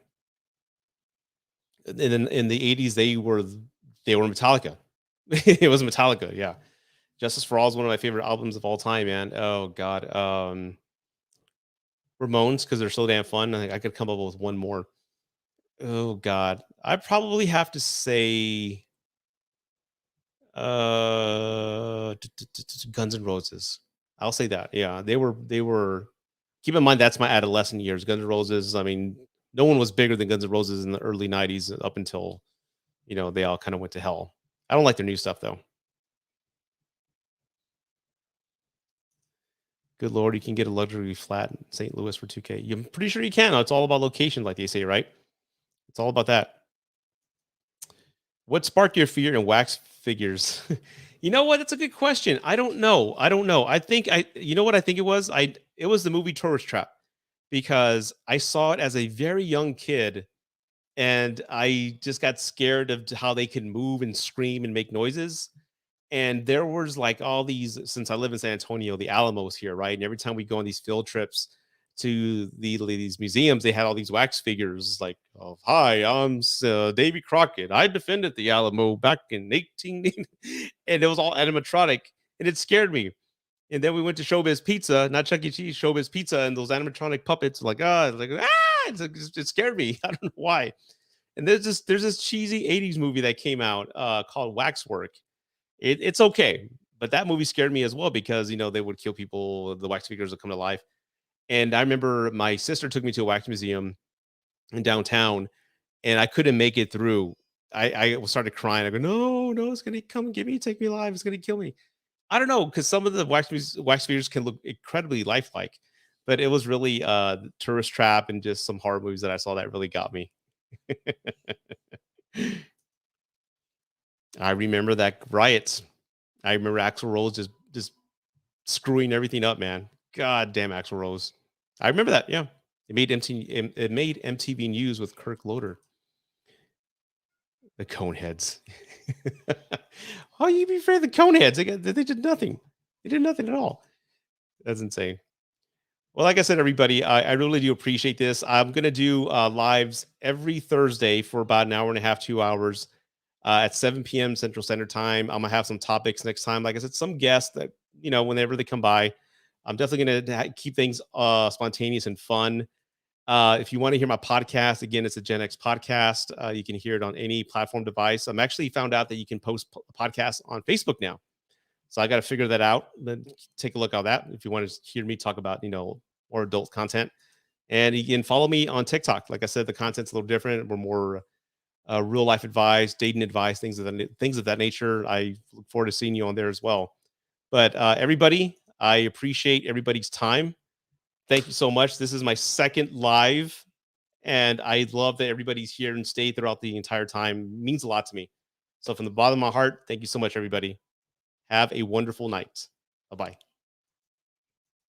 A: And in the 80s, they were Metallica. It was Metallica, yeah. Justice for All is one of my favorite albums of all time, man. Oh God, Ramones because they're so damn fun. I could come up with one more. Oh God, I'd probably have to say Guns N' Roses. I'll say that. Yeah, they were. Keep in mind that's my adolescent years. Guns N' Roses. I mean, no one was bigger than Guns N' Roses in the early '90s up until they all kind of went to hell. I don't like their new stuff though. Good lord, you can get a luxury flat in St. Louis for 2K. I'm pretty sure you can. It's all about location, like they say, right? It's all about that. What sparked your fear in wax figures? You know what? That's a good question. I don't know. I don't know. I think you know what I think it was? It was the movie Tourist Trap because I saw it as a very young kid and I just got scared of how they could move and scream and make noises. And there was like all these, since I live in San Antonio, the Alamos here, right? And every time we go on these field trips to these museums, they had all these wax figures like, oh, hi, I'm Davy Crockett. I defended the Alamo back in 18. And it was all animatronic and it scared me. And then we went to Showbiz Pizza, not Chuck E. Cheese, Showbiz Pizza, and those animatronic puppets it scared me. I don't know why. And there's this cheesy 80s movie that came out called Waxwork. It's okay, but that movie scared me as well because they would kill people, the wax figures would come to life. And I remember my sister took me to a wax museum in downtown, and I couldn't make it through. I started crying. I go, no, no, it's gonna come and get me, take me alive. It's gonna kill me. I don't know because some of the wax figures can look incredibly lifelike, but it was really Tourist Trap and just some horror movies that I saw that really got me. I remember that riots. I remember Axl Rose just screwing everything up, man. God damn Axl Rose. I remember that. Yeah, it made MTV News with Kirk Loder, the Coneheads. How you be afraid of the Coneheads? They did nothing. They did nothing at all. That's insane. Well, like I said, everybody, I really do appreciate this. I'm gonna do lives every Thursday for about an hour and a half, 2 hours at 7 p.m. Central Standard Time. I'm gonna have some topics next time. Like I said, some guests that whenever they come by, I'm definitely gonna keep things spontaneous and fun. If you want to hear my podcast, again, it's a Gen X podcast. You can hear it on any platform device. I'm actually found out that you can post podcasts on Facebook now. So I got to figure that out. Then take a look at that if you want to hear me talk about, more adult content. And you can follow me on TikTok. Like I said, the content's a little different. We're more real life advice, dating advice, things of that nature. I look forward to seeing you on there as well. But everybody, I appreciate everybody's time. Thank you so much. This is my second live, and I love that everybody's here and stayed throughout the entire time. It means a lot to me. So from the bottom of my heart, thank you so much, everybody. Have a wonderful night. Bye bye.